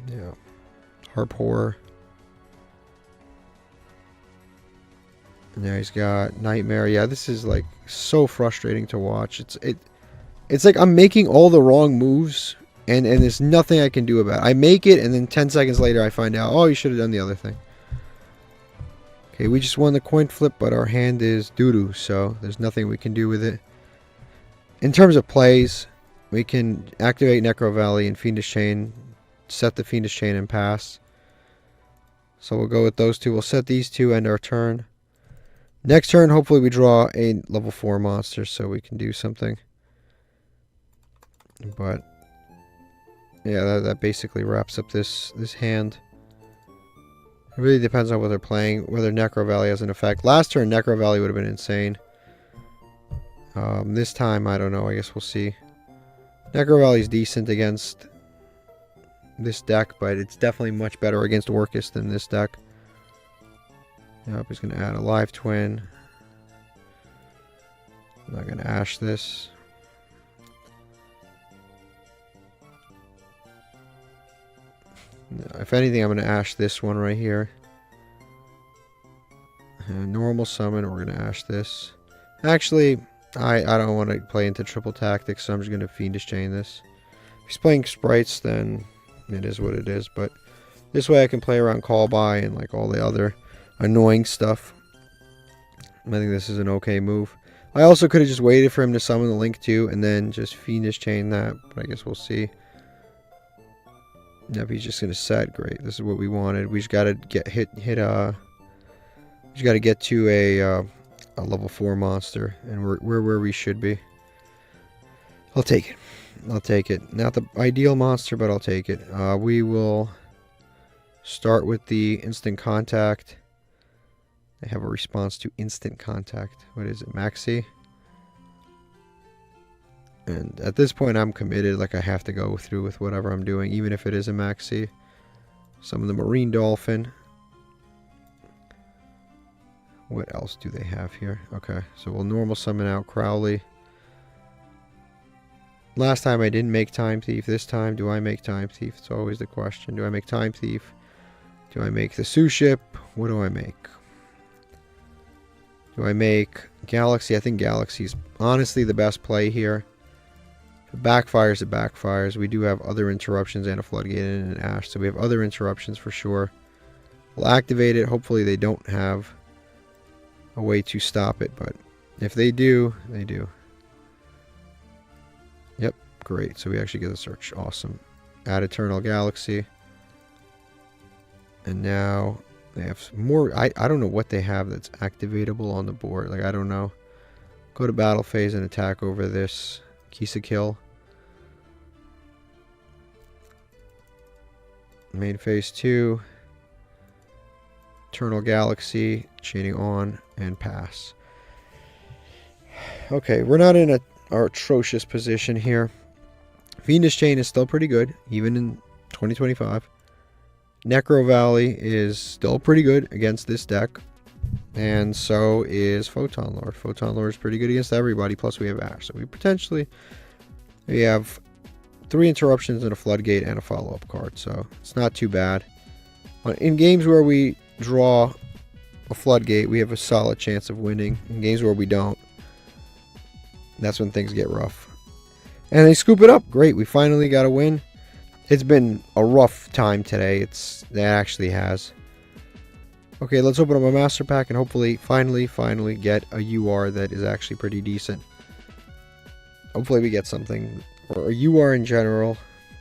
Yeah. Harp Horror. And there he's got Nightmare. Yeah, this is like so frustrating to watch. It's like I'm making all the wrong moves. And there's nothing I can do about it. I make it, and then 10 seconds later I find out, oh, you should have done the other thing. Okay, we just won the coin flip, but our hand is doo-doo, so there's nothing we can do with it. In terms of plays, we can activate Necro Valley and Fiendish Chain, set the Fiendish Chain and pass. So we'll go with those two. We'll set these two, end our turn. Next turn, hopefully we draw a level 4 monster so we can do something. But... yeah, that basically wraps up this hand. It really depends on what they're playing, whether Necro Valley has an effect. Last turn, Necro Valley would have been insane. This time, I don't know. I guess we'll see. Necro Valley's decent against this deck, but it's definitely much better against Orcus than this deck. Yep, he's going to add a live twin. I'm not going to ash this. No, if anything, I'm going to ash this one right here. Normal summon, we're going to ash this. Actually, I don't want to play into triple tactics, so I'm just going to Fiendish Chain this. If he's playing sprites, then it is what it is. But this way I can play around call by and like all the other annoying stuff. I think this is an okay move. I also could have just waited for him to summon the Link too, and then just Fiendish Chain that. But I guess we'll see. Now if he's just going to set, great. This is what we wanted. We just got to get we just got to get to a level 4 monster, and we're where we should be. I'll take it. I'll take it. Not the ideal monster, but I'll take it. We will start with the instant contact. They have a response to instant contact. What is it? Maxi? And at this point, I'm committed. Like, I have to go through with whatever I'm doing, even if it is a Maxi. Some of the Marine Dolphin. What else do they have here? Okay, so we'll normal summon out Crowley. Last time I didn't make Time Thief. This time, do I make Time Thief? It's always the question. Do I make Time Thief? Do I make the Sue Ship? What do I make? Do I make Galaxy? I think Galaxy is honestly the best play here. If it backfires, it backfires. We do have other interruptions and a Floodgate and an Ash, so we have other interruptions for sure. We'll activate it. Hopefully they don't have a way to stop it, but if they do, they do. Yep, great. So we actually get a search. Awesome. Add Eternal Galaxy. And now they have some more. I don't know what they have that's activatable on the board. Like, I don't know. Go to battle phase and attack over this. Kisa kill. Main phase 2. Eternal Galaxy. Chaining on and pass. Okay, we're not in our atrocious position here. Fiendish Chain is still pretty good, even in 2025. Necro Valley is still pretty good against this deck. And so is Photon Lord. Photon Lord is pretty good against everybody, plus we have Ash. So we have 3 interruptions and a Floodgate and a follow-up card. So it's not too bad. In games where we draw a Floodgate, we have a solid chance of winning. In games where we don't, that's when things get rough. And they scoop it up. Great, we finally got a win. It's been a rough time today. It actually has. Okay, let's open up a master pack and hopefully, finally get a UR that is actually pretty decent. Hopefully we get something, or a UR in general.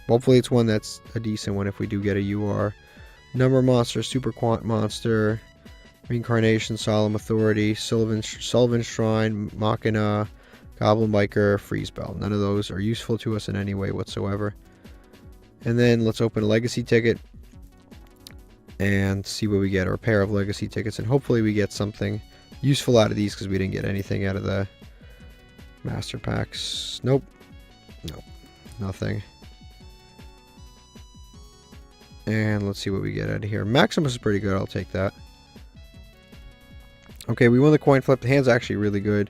Hopefully it's one that's a decent one if we do get a UR. Number Monster, Super Quant Monster, Reincarnation, Solemn Authority, Sullivan Shrine, Machina, Goblin Biker, Freeze Bell. None of those are useful to us in any way whatsoever. And then let's open a Legacy ticket and see what we get, or a pair of Legacy tickets, and hopefully we get something useful out of these because we didn't get anything out of the master packs. Nope. Nothing. And let's see what we get out of here. Maximus is pretty good. I'll take that. Okay, we won the coin flip. The hand's actually really good.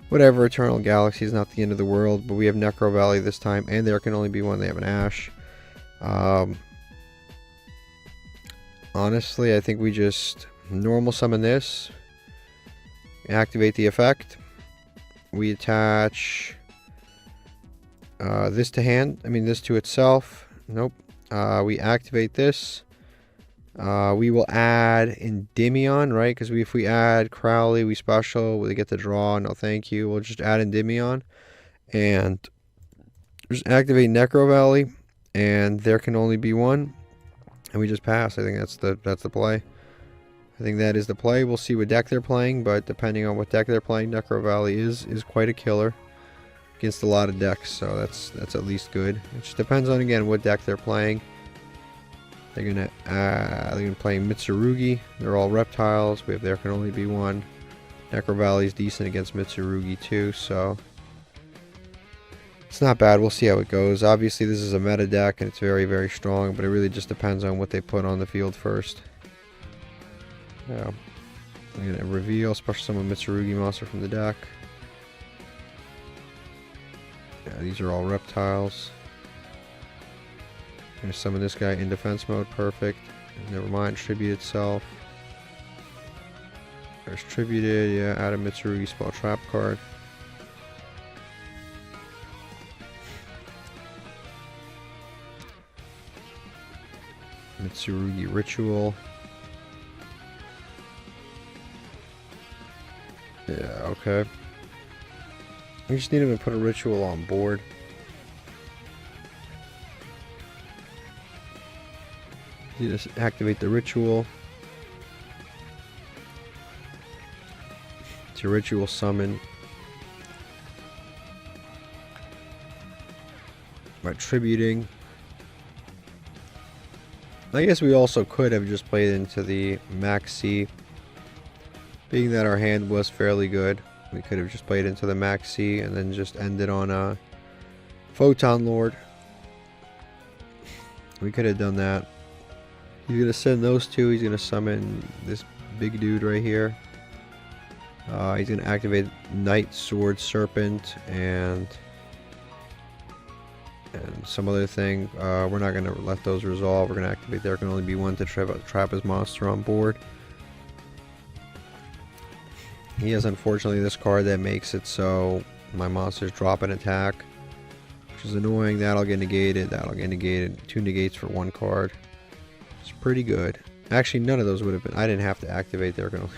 Whatever, Eternal Galaxy is not the end of the world, but we have Necro Valley this time, and there can only be one. They have an Ash. Honestly, I think we just normal summon this, activate the effect, we attach this to hand, this to itself, nope, we activate this, we will add Endymion, right, because if we add Crowley, we special, we get the draw, no thank you, we'll just add Endymion, and just activate Necro Valley, and there can only be one, and we just pass. I think that's the play. I think that is the play. We'll see what deck they're playing, but depending on what deck they're playing, Necro Valley is quite a killer against a lot of decks, so that's at least good. It just depends on, again, what deck they're playing. They're gonna play Mitsurugi. They're all reptiles. We have there can only be one. Necro Valley is decent against Mitsurugi too, so it's not bad. We'll see how it goes. Obviously, this is a meta deck, and it's very, very strong, but it really just depends on what they put on the field first. Yeah. I'm going to reveal special summon Mitsurugi monster from the deck. Yeah, these are all reptiles. I'm going to summon this guy in defense mode. Perfect. Never mind. Tribute itself. There's tributed. Yeah, add a Mitsurugi spell trap card. Mitsurugi ritual. Yeah, okay. We just need him to put a ritual on board. You just activate the ritual. It's your ritual summon. By tributing. I guess we also could have just played into the Max C. Being that our hand was fairly good, we could have just played into the Max C and then just ended on a Photon Lord. We could have done that. He's going to send those two. He's going to summon this big dude right here. He's going to activate Knight, Sword, Serpent, and some other thing. We're not going to let those resolve. We're going to activate. There can only be one to trap his monster on board. He has, unfortunately, this card that makes it so my monsters drop an attack, which is annoying. That'll get negated. That'll get negated. 2 negates for 1 card. It's pretty good. Actually, none of those would have been. I didn't have to activate. They're going to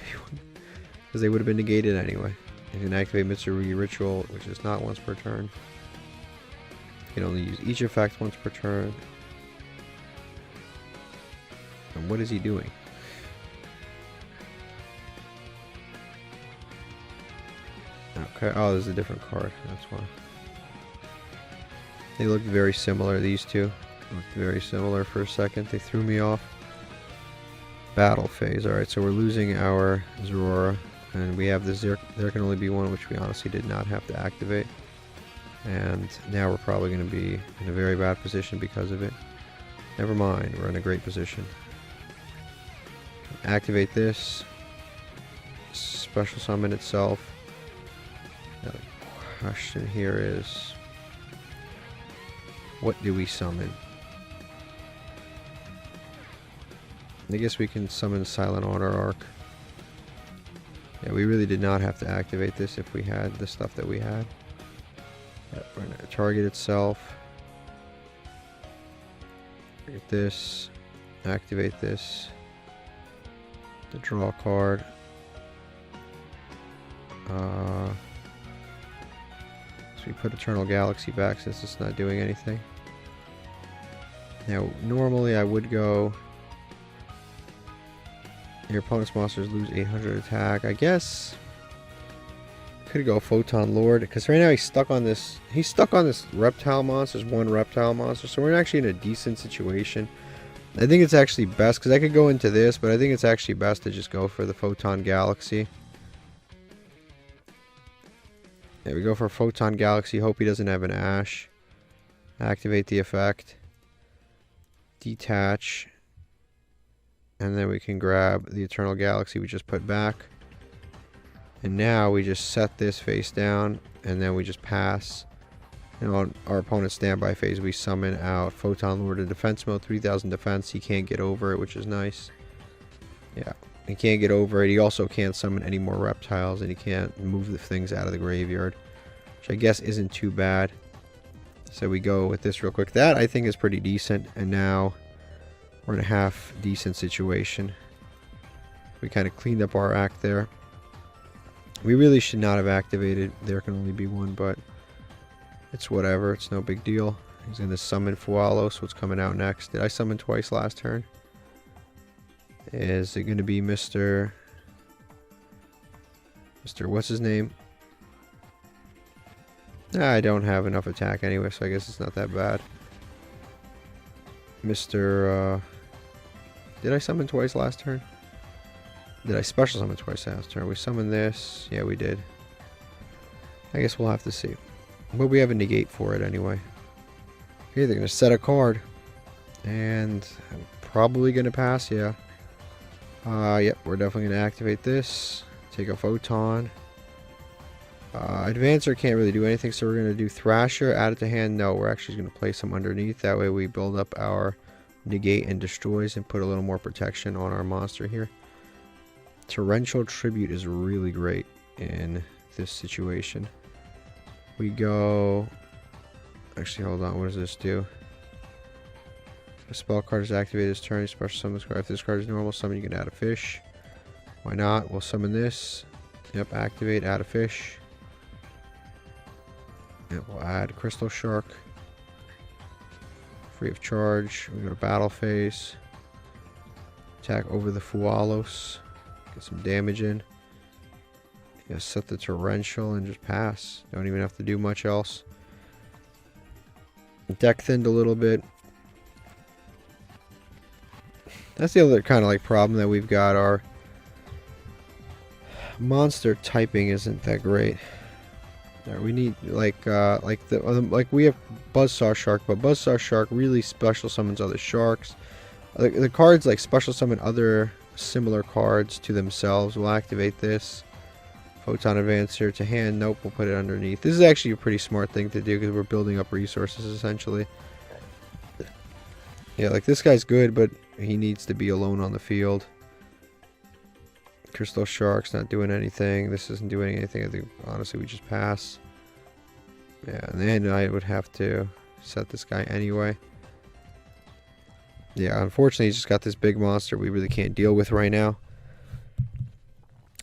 because they would have been negated anyway. You can activate Mitsurugi Ritual, which is not once per turn. You can only use each effect once per turn. And what is he doing? Okay, oh, there's a different card. That's why. They look very similar, these two. Looked very similar for a second. They threw me off. Battle phase. Alright, so we're losing our Zorora. And we have this there can only be one, which we honestly did not have to activate. And now we're probably going to be in a very bad position because of it. Never mind, we're in a great position. Activate this. Special summon itself. Now the question here is, what do we summon? I guess we can summon Silent Honor Arc. Yeah, we really did not have to activate this if we had the stuff that we had. We're going to target itself. Get this. Activate this. To draw a card. So we put Eternal Galaxy back since it's not doing anything. Now, normally I would go... Your opponent's monsters lose 800 attack. I guess... Could go Photon Lord, because right now he's stuck on this reptile monster. There's one reptile monster, so we're actually in a decent situation. I think it's actually best, because I could go into this, but I think it's actually best to just go for the Photon Galaxy. There we go for Photon Galaxy. Hope he doesn't have an Ash. Activate the effect. Detach. And then we can grab the Eternal Galaxy we just put back. And now we just set this face down, and then we just pass. And on our opponent's standby phase, we summon out Photon Lord in defense mode, 3000 defense. He can't get over it, which is nice. Yeah, he can't get over it. He also can't summon any more reptiles, and he can't move the things out of the graveyard, which I guess isn't too bad. So we go with this real quick. That I think is pretty decent, and now we're in a half decent situation. We kind of cleaned up our act there. We really should not have activated. There can only be one, but it's whatever. It's no big deal. He's going to summon Fualos. What's coming out next? Did I summon twice last turn? Is it going to be Mr. What's his name? I don't have enough attack anyway, so I guess it's not that bad. Mr. Did I summon twice last turn? Did I special summon twice last turn? We summoned this. Yeah, we did. I guess we'll have to see. But we have a negate for it anyway. Here, they're going to set a card. And I'm probably going to pass, yeah. Yep, we're definitely going to activate this. Take a Photon. Advancer can't really do anything, so we're going to do Thrasher. Add it to hand. No, we're actually going to place him underneath. That way we build up our negate and destroys and put a little more protection on our monster here. Torrential Tribute is really great in this situation. We go... Actually, hold on. What does this do? A spell card is activated this turn. Special summon this card. If this card is normal summon, you can add a fish. Why not? We'll summon this. Yep, activate, add a fish. Yep, we'll add Crystal Shark. Free of charge. We go to battle phase. Attack over the Fualos. Get some damage in. Yeah, set the torrential and just pass. Don't even have to do much else. Deck thinned a little bit. That's the other kind of like problem that we've got. Our monster typing isn't that great. We need like we have Buzzsaw Shark, but Buzzsaw Shark really special summons other sharks. The cards like special summon other similar cards to themselves. We'll activate this. Photon Advancer to hand. Nope, we'll put it underneath. This is actually a pretty smart thing to do because we're building up resources essentially. Yeah, like this guy's good, but he needs to be alone on the field. Crystal Shark's not doing anything. This isn't doing anything. I think honestly we just pass. Yeah, and then I would have to set this guy anyway. Yeah, unfortunately he's just got this big monster we really can't deal with right now.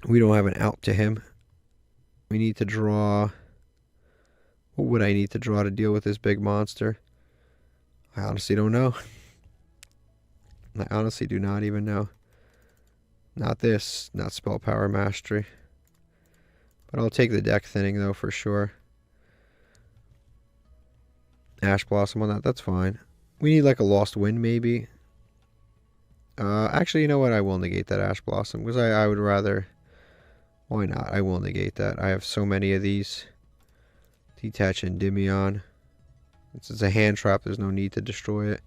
We don't have an out to him. We need to draw... What would I need to draw to deal with this big monster? I honestly don't know. I honestly do not even know. Not this. Not Spell Power Mastery. But I'll take the deck thinning though for sure. Ash Blossom on that. That's fine. We need like a Lost Wind maybe. Actually, you know what? I will negate that Ash Blossom because I would rather... Why not? I will negate that. I have so many of these. Detach Endymion. Since it's a hand trap, there's no need to destroy it.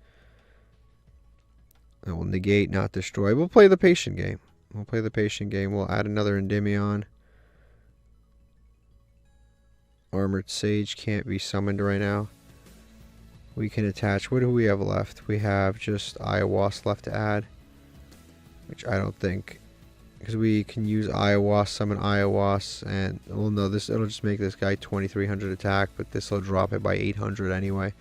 I will negate, not destroy. We'll play the patient game. We'll play the patient game. We'll add another Endymion. Armored Sage can't be summoned right now. We can attach. What do we have left? We have just Ayahuasca left to add. Which I don't think... Because we can use Ayahuasca, summon Ayahuasca, and... Well, no, it'll just make this guy 2300 attack, but this will drop it by 800 anyway.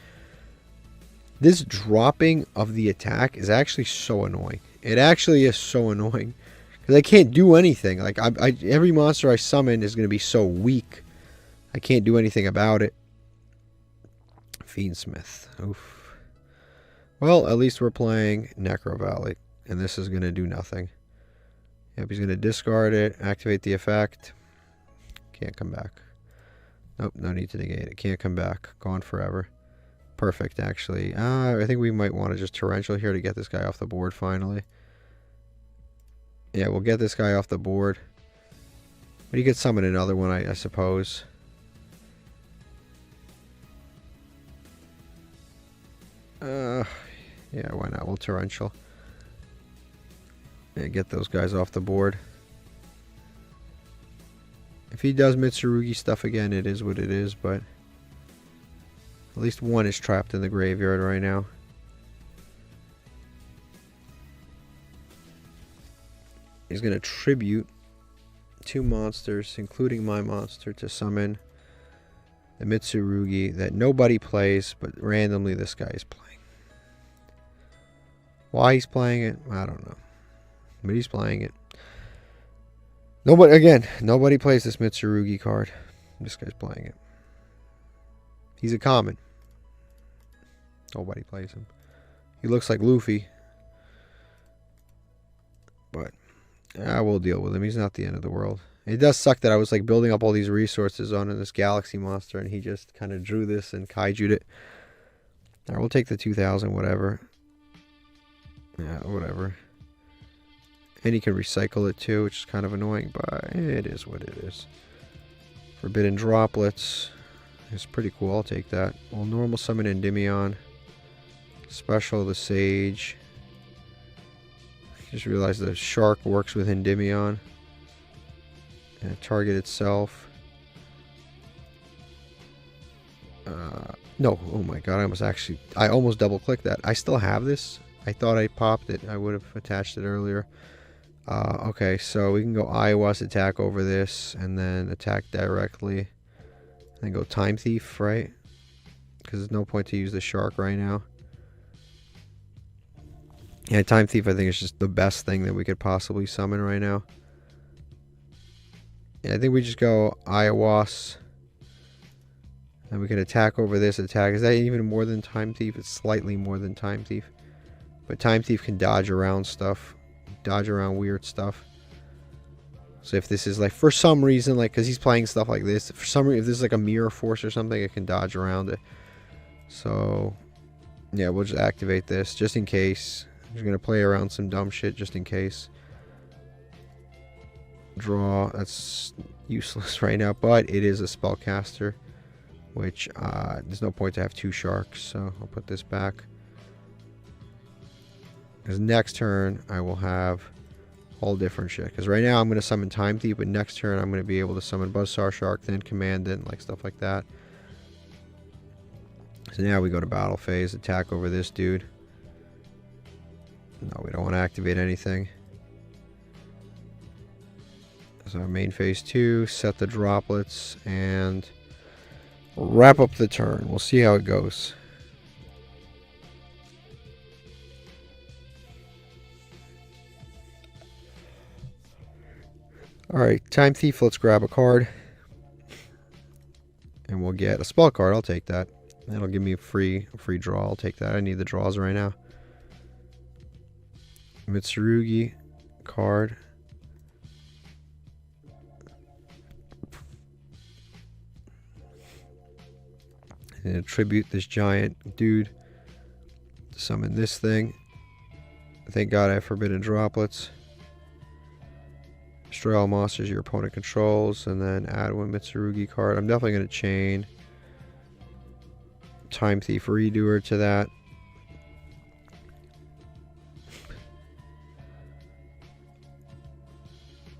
This dropping of the attack is actually so annoying. It actually is so annoying. Because I can't do anything. Like, every monster I summon is going to be so weak. I can't do anything about it. Fiendsmith. Oof. Well, at least we're playing Necro Valley. And this is going to do nothing. Yep, he's going to discard it. Activate the effect. Can't come back. Nope, no need to negate it. Can't come back. Gone forever. Perfect, actually. I think we might want to just Torrential here to get this guy off the board finally. Yeah, we'll get this guy off the board. But he could summon another one, I suppose. Yeah, why not? We'll Torrential. Yeah, get those guys off the board. If he does Mitsurugi stuff again, it is what it is, but at least one is trapped in the graveyard right now. He's going to tribute 2 monsters, including my monster, to summon the Mitsurugi that nobody plays, but randomly this guy is playing. Why he's playing it, I don't know. But he's playing it. Nobody plays this Mitsurugi card. This guy's playing it. He's a common. Nobody plays him. He looks like Luffy. But I will deal with him. He's not the end of the world. It does suck that I was like building up all these resources on this galaxy monster and he just kind of drew this and kaiju'd it. Alright, we'll take the 2000, whatever. Yeah, whatever. And he can recycle it too, which is kind of annoying, but it is what it is. Forbidden Droplets. It's pretty cool, I'll take that. We'll normal summon Endymion. Special the Sage. Just realized the shark works with Endymion. And target itself. No, oh my god, I almost double clicked that. I still have this. I thought I popped it. I would have attached it earlier. Okay, so we can go Iowa's attack over this and then attack directly. Then go Time Thief, right? Because there's no point to use the shark right now. Yeah, Time Thief I think is just the best thing that we could possibly summon right now. Yeah, I think we just go Iowa's. And we can attack over this attack. Is that even more than Time Thief? It's slightly more than Time Thief. But Time Thief can dodge around stuff. Dodge around weird stuff. So if this is like, for some reason, like, because he's playing stuff like this. For some reason, if this is like a mirror force or something, it can dodge around it. So, yeah, we'll just activate this just in case. I'm just going to play around some dumb shit just in case. Draw. That's useless right now, but it is a spellcaster. Which, there's no point to have two sharks, so I'll put this back. Because next turn, I will have all different shit. Because right now, I'm going to summon Time Thief, but next turn, I'm going to be able to summon Buzzsaw Shark, then Commandant, like stuff like that. So now we go to battle phase, attack over this dude. No, we don't want to activate anything. So main phase 2, set the droplets, and wrap up the turn. We'll see how it goes. Alright, Time Thief, let's grab a card. And we'll get a spell card. I'll take that. That'll give me a free draw. I'll take that. I need the draws right now. Mitsurugi card. And attribute this giant dude to summon this thing. Thank God I have forbidden droplets. Destroy all monsters your opponent controls, and then add one Mitsurugi card. I'm definitely going to chain Time Thief Redoer to that.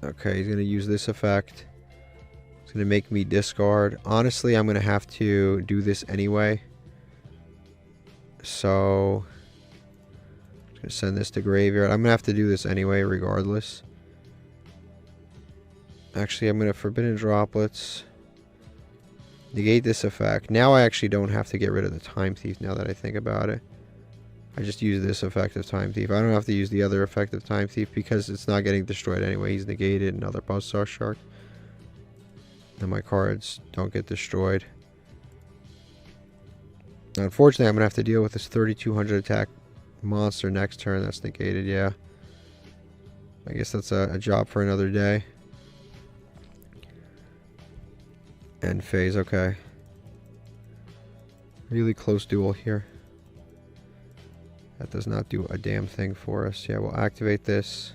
Okay, he's going to use this effect. It's going to make me discard. Honestly, I'm going to have to do this anyway. So, I'm going to send this to graveyard. I'm going to have to do this anyway, regardless. Actually, I'm going to Forbidden Droplets. Negate this effect. Now I actually don't have to get rid of the Time Thief now that I think about it. I just use this effect of Time Thief. I don't have to use the other effect of Time Thief because it's not getting destroyed anyway. He's negated. Another Buzzsaw Shark. Then my cards don't get destroyed. Now, unfortunately, I'm going to have to deal with this 3200 attack monster next turn. That's negated, yeah. I guess that's a job for another day. End phase, okay. Really close duel here. That does not do a damn thing for us. Yeah, we'll activate this.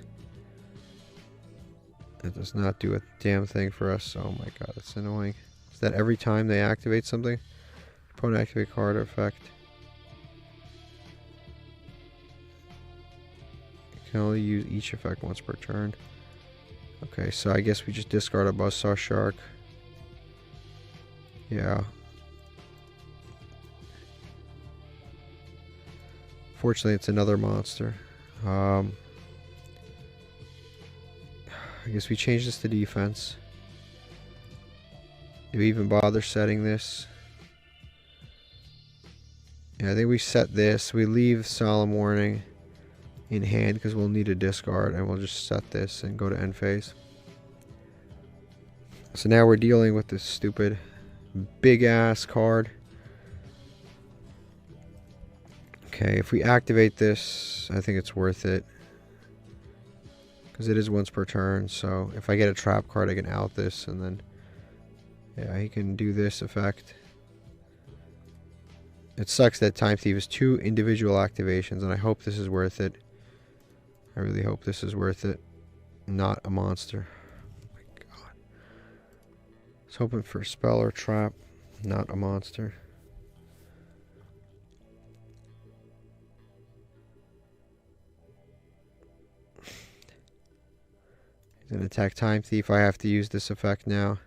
That does not do a damn thing for us. Oh my god, that's annoying. Is that every time they activate something? Opponent activate card effect. You can only use each effect once per turn. Okay, so I guess we just discard a Buzzsaw Shark. Yeah. Fortunately, it's another monster. I guess we change this to defense. Do we even bother setting this? Yeah, I think we set this. We leave Solemn Warning in hand because we'll need a discard, and we'll just set this and go to end phase. So now we're dealing with this stupid big ass card. Okay, if we activate this, I think it's worth it. Because it is once per turn, so if I get a trap card, I can out this, and then, yeah, he can do this effect. It sucks that Time Thief is 2 individual activations, and I hope this is worth it. I really hope this is worth it. Not a monster. Oh my god. I was hoping for a spell or trap, not a monster. He's an attack Time Thief. I have to use this effect now.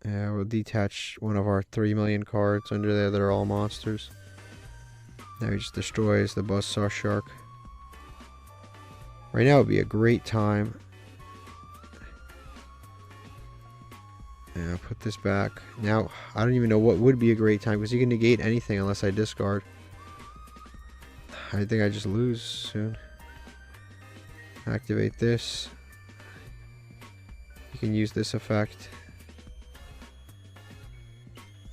Yeah, we'll detach one of our 3 million cards under there that are all monsters. Now he just destroys the Buzzsaw Shark. Right now would be a great time. Yeah, put this back. Now, I don't even know what would be a great time, because you can negate anything unless I discard. I think I just lose soon. Activate this. You can use this effect.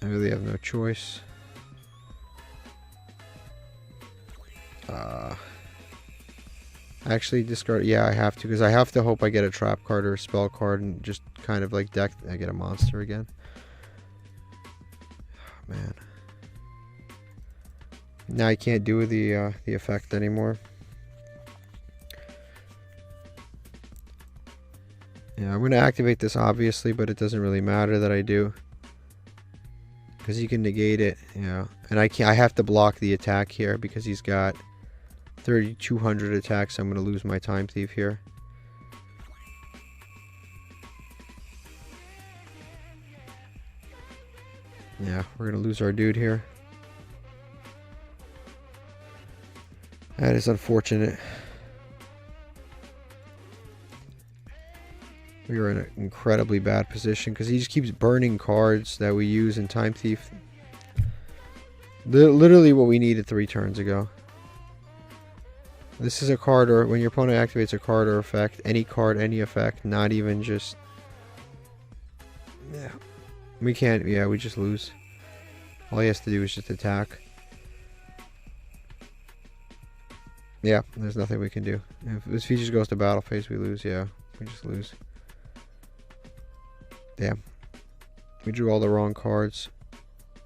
I really have no choice. Actually discard. Yeah, I have to, because I have to hope I get a trap card or a spell card and just kind of like deck. I get a monster again. Oh, man. Now I can't do the effect anymore. Yeah, I'm gonna activate this obviously, but it doesn't really matter that I do, because you can negate it. Yeah, and I can't. I have to block the attack here because he's got 3,200 attacks. So I'm gonna lose my Time Thief here. Yeah, we're gonna lose our dude here. That is unfortunate. We are in an incredibly bad position because he just keeps burning cards that we use in Time Thief. Literally what we needed 3 turns ago. This is a card, or when your opponent activates a card or effect, any card, any effect, not even just... Yeah. We can't, yeah, we just lose. All he has to do is just attack. Yeah, there's nothing we can do. If this feature goes to battle phase, we lose, yeah. We just lose. Yeah. We drew all the wrong cards.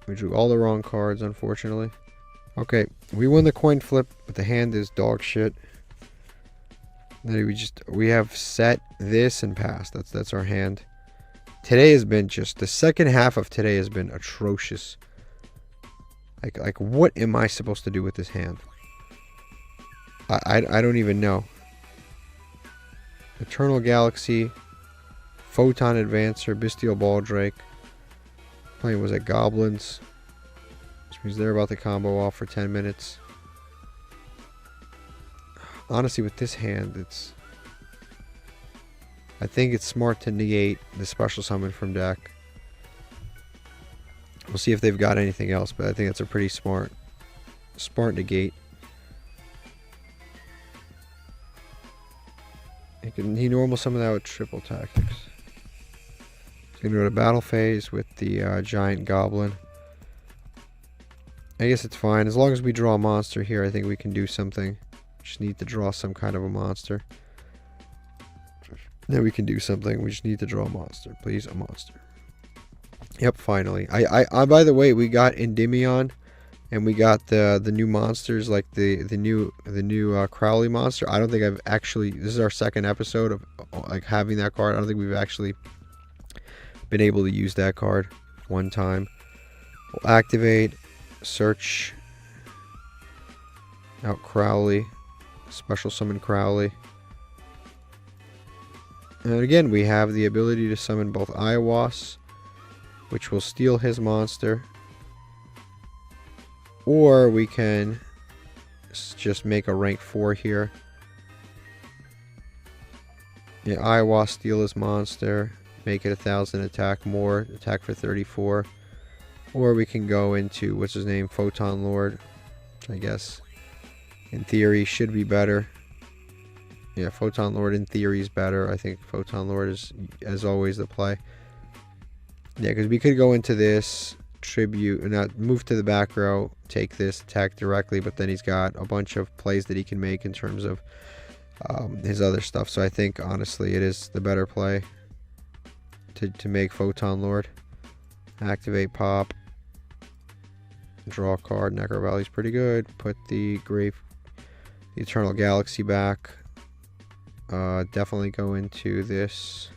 We drew all the wrong cards, unfortunately. Okay, we won the coin flip, but the hand is dog shit. Then we have set this and passed. That's our hand. Today has been just, the second half of today has been atrocious. Like what am I supposed to do with this hand? I don't even know. Eternal Galaxy, Photon Advancer, Bestial Baldrake. Playing, was it Goblins? Which means they're about to combo off for 10 minutes. Honestly, with this hand, I think it's smart to negate the special summon from deck. We'll see if they've got anything else, but I think that's a pretty smart negate. He normal summon that with triple tactics. He's gonna go to battle phase with the giant goblin. I guess it's fine as long as we draw a monster here. I think we can do something. Just need to draw some kind of a monster. Then we can do something. We just need to draw a monster, please, a monster. Yep, finally. I by the way, we got Endymion, and we got the new monsters, like the new Crowley monster. I don't think I've actually. This is our second episode of like having that card. I don't think we've actually been able to use that card one time. We'll activate, search out Crowley, special summon Crowley. And again, we have the ability to summon both Iowas, which will steal his monster, or we can just make a rank 4 here. Yeah, Iowa steal his monster, make it 1,000 attack more, attack for 34. Or we can go into, what's his name, Photon Lord, I guess. In theory, should be better. Yeah, Photon Lord in theory is better. I think Photon Lord is, as always, the play. Yeah, because we could go into this, tribute, not move to the back row, take this, attack directly, but then he's got a bunch of plays that he can make in terms of his other stuff. So I think, honestly, it is the better play to make Photon Lord. Activate pop. Draw a card. Necro Valley's pretty good. Put the Eternal Galaxy back. Definitely go into this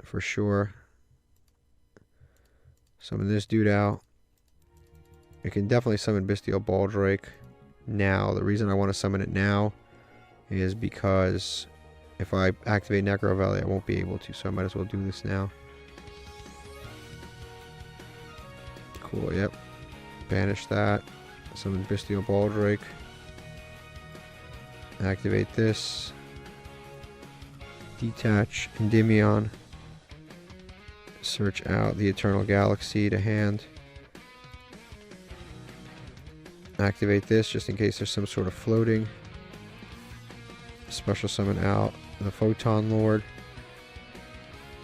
for sure. Summon this dude out. We can definitely summon Bestial Baldrake. now. The reason I want to summon it now is because if I activate Necro Valley, I won't be able to, so I might as well do this now. Cool, yep. Banish that. Summon Bestial Baldrake. Activate this. Detach Endymion. Search out the Eternal Galaxy to hand. Activate this just in case there's some sort of floating. Special summon out the Photon Lord.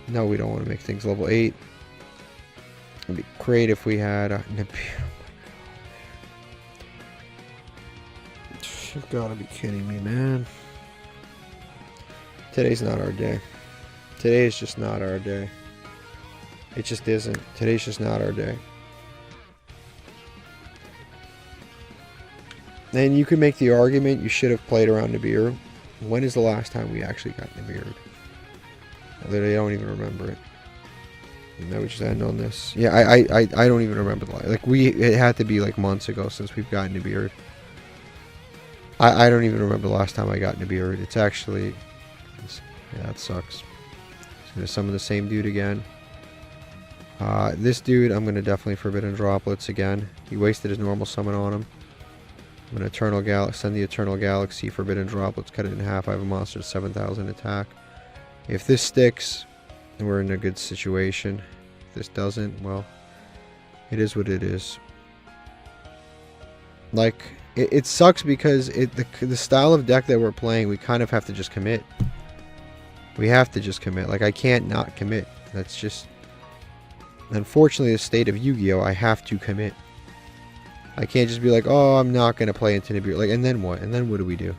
No, we don't want to make things level 8. It'd be great if we had a Nibiru. You've got to be kidding me, man. Today's not our day. Today is just not our day. It just isn't. Today's just not our day. And you can make the argument you should have played around Nibiru. When is the last time we actually got Nibiru? I literally don't even remember it. And now we just end on this. Yeah, I don't even remember the last. Like it had to be like months ago since we've gotten Nibiru. I don't even remember the last time I got Nibiru. It's actually, yeah, that sucks. Just gonna summon the same dude again. This dude, I'm gonna definitely Forbidden Droplets again. He wasted his normal summon on him. I'm gonna send the Eternal Galaxy, Forbidden Droplets, cut it in half. I have a monster 7,000 attack. If this sticks, we're in a good situation. If this doesn't, well, it is what it is. Like, it sucks because the style of deck that we're playing, we kind of have to just commit. We have to just commit. Like, I can't not commit. That's just, unfortunately, the state of Yu-Gi-Oh! I have to commit. I can't just be like, oh, I'm not going to play into Nibiru. Like, and then what? And then what do we do?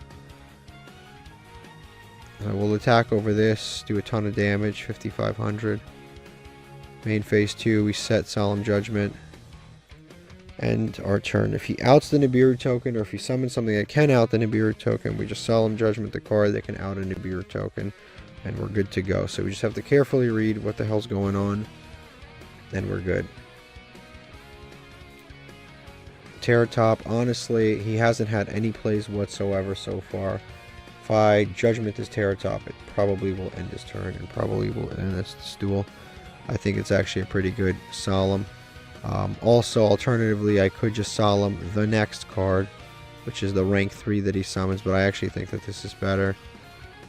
We'll attack over this, do a ton of damage, 5,500. Main phase 2, we set Solemn Judgment. End our turn. If he outs the Nibiru token, or if he summons something that can out the Nibiru token, we just Solemn Judgment the card that can out a Nibiru token, and we're good to go. So we just have to carefully read what the hell's going on, and we're good. Terratop, honestly, he hasn't had any plays whatsoever so far. If I Judgment this Terratop, it probably will end his turn, and probably will end this duel. I think it's actually a pretty good Solemn. Also, alternatively, I could just Solemn the next card, which is the rank 3 that he summons, but I actually think that this is better,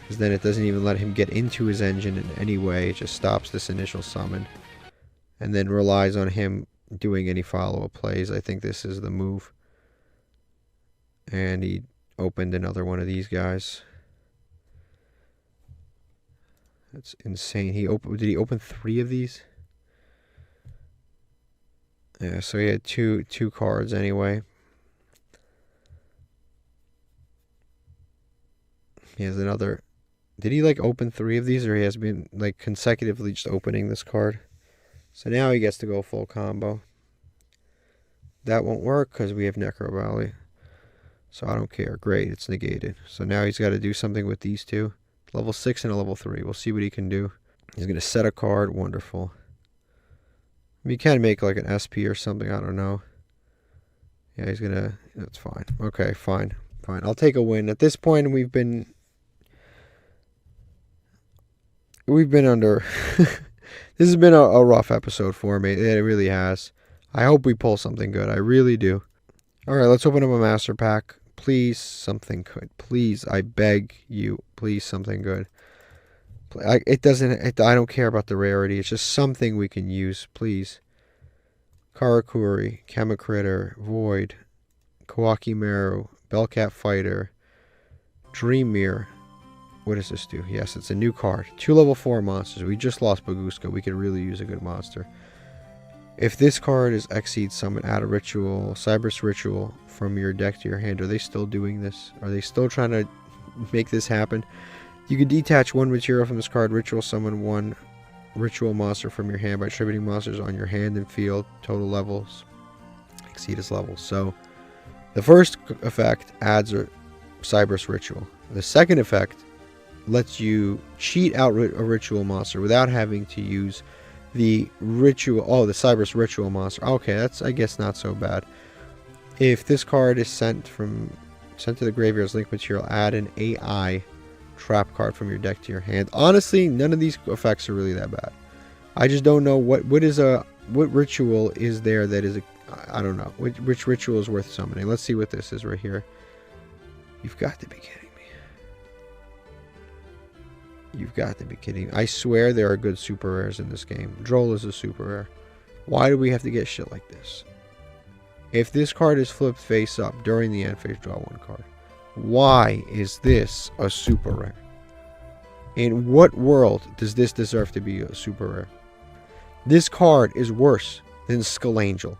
because then it doesn't even let him get into his engine in any way. It just stops this initial summon, and then relies on him doing any follow-up plays. I think this is the move. And he opened another one of these guys. That's insane. Did he open 3 of these? Yeah, so he had two cards anyway. He has another. Did he like open 3 of these, or he has been like consecutively just opening this card? So now he gets to go full combo. That won't work because we have Necro Valley. So I don't care. Great, it's negated. So now he's got to do something with these two. Level 6 and a level 3. We'll see what he can do. He's going to set a card. Wonderful. He can make like an SP or something. I don't know. Yeah, he's going to... That's fine. Okay, fine. Fine. I'll take a win. At this point, we've been under... This has been a rough episode for me. It really has. I hope we pull something good. I really do. Alright, let's open up a master pack. Please, something good. Please, I beg you. Please, something good. I don't care about the rarity. It's just something we can use. Please. Karakuri, Chemicritter, Void, Kawaki Meru, Bellcat Fighter, Dream Mirror. What does this do? Yes, it's a new card. 2 level 4 monsters. We just lost Baguska. We could really use a good monster. If this card is Exceed Summon, add a ritual, Cyberus Ritual from your deck to your hand. Are they still doing this? Are they still trying to make this happen? You can detach 1 material from this card, Ritual Summon 1 ritual monster from your hand by attributing monsters on your hand and field. Total levels exceed its levels. So the first effect adds a Cyberus Ritual. The second effect lets you cheat out a ritual monster without having to use the ritual. Oh, the Cyberus Ritual monster. Okay, that's, I guess, not so bad. If this card is sent from Sent to the graveyard as link material. Add an AI trap card from your deck to your hand. Honestly, none of these effects are really that bad. I just don't know what ritual is there that is I don't know which ritual is worth summoning. Let's see what this is right here. You've got to be kidding me. You've got to be kidding. I swear there are good super rares in this game. Droll is a super rare. Why do we have to get shit like this? If this card is flipped face up during the end phase, draw one card. Why is this a super rare? In what world does this deserve to be a super rare? This card is worse than Skull Angel.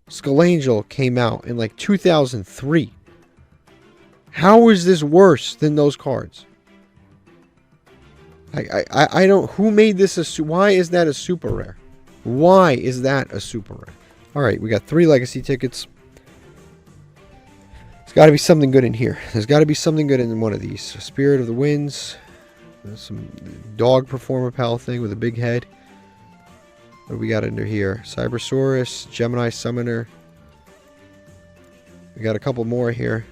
Skull Angel came out in like 2003. How is this worse than those cards? I don't... Who made this a... Why is that a super rare? Why is that a super rare? Alright, we got 3 legacy tickets. There's got to be something good in here. There's got to be something good in one of these. Spirit of the Winds. There's some dog performer pal thing with a big head. What do we got under here? Cybersaurus, Gemini Summoner. We got a couple more here.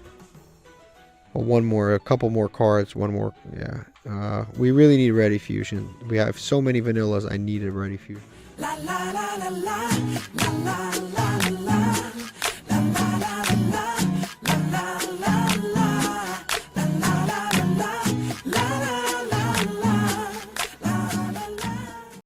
Well, one more, a couple more cards, one more, yeah. We really need Ready Fusion. We have so many vanillas, I needed Ready Fusion. La, la, la, la, la, la, la, la.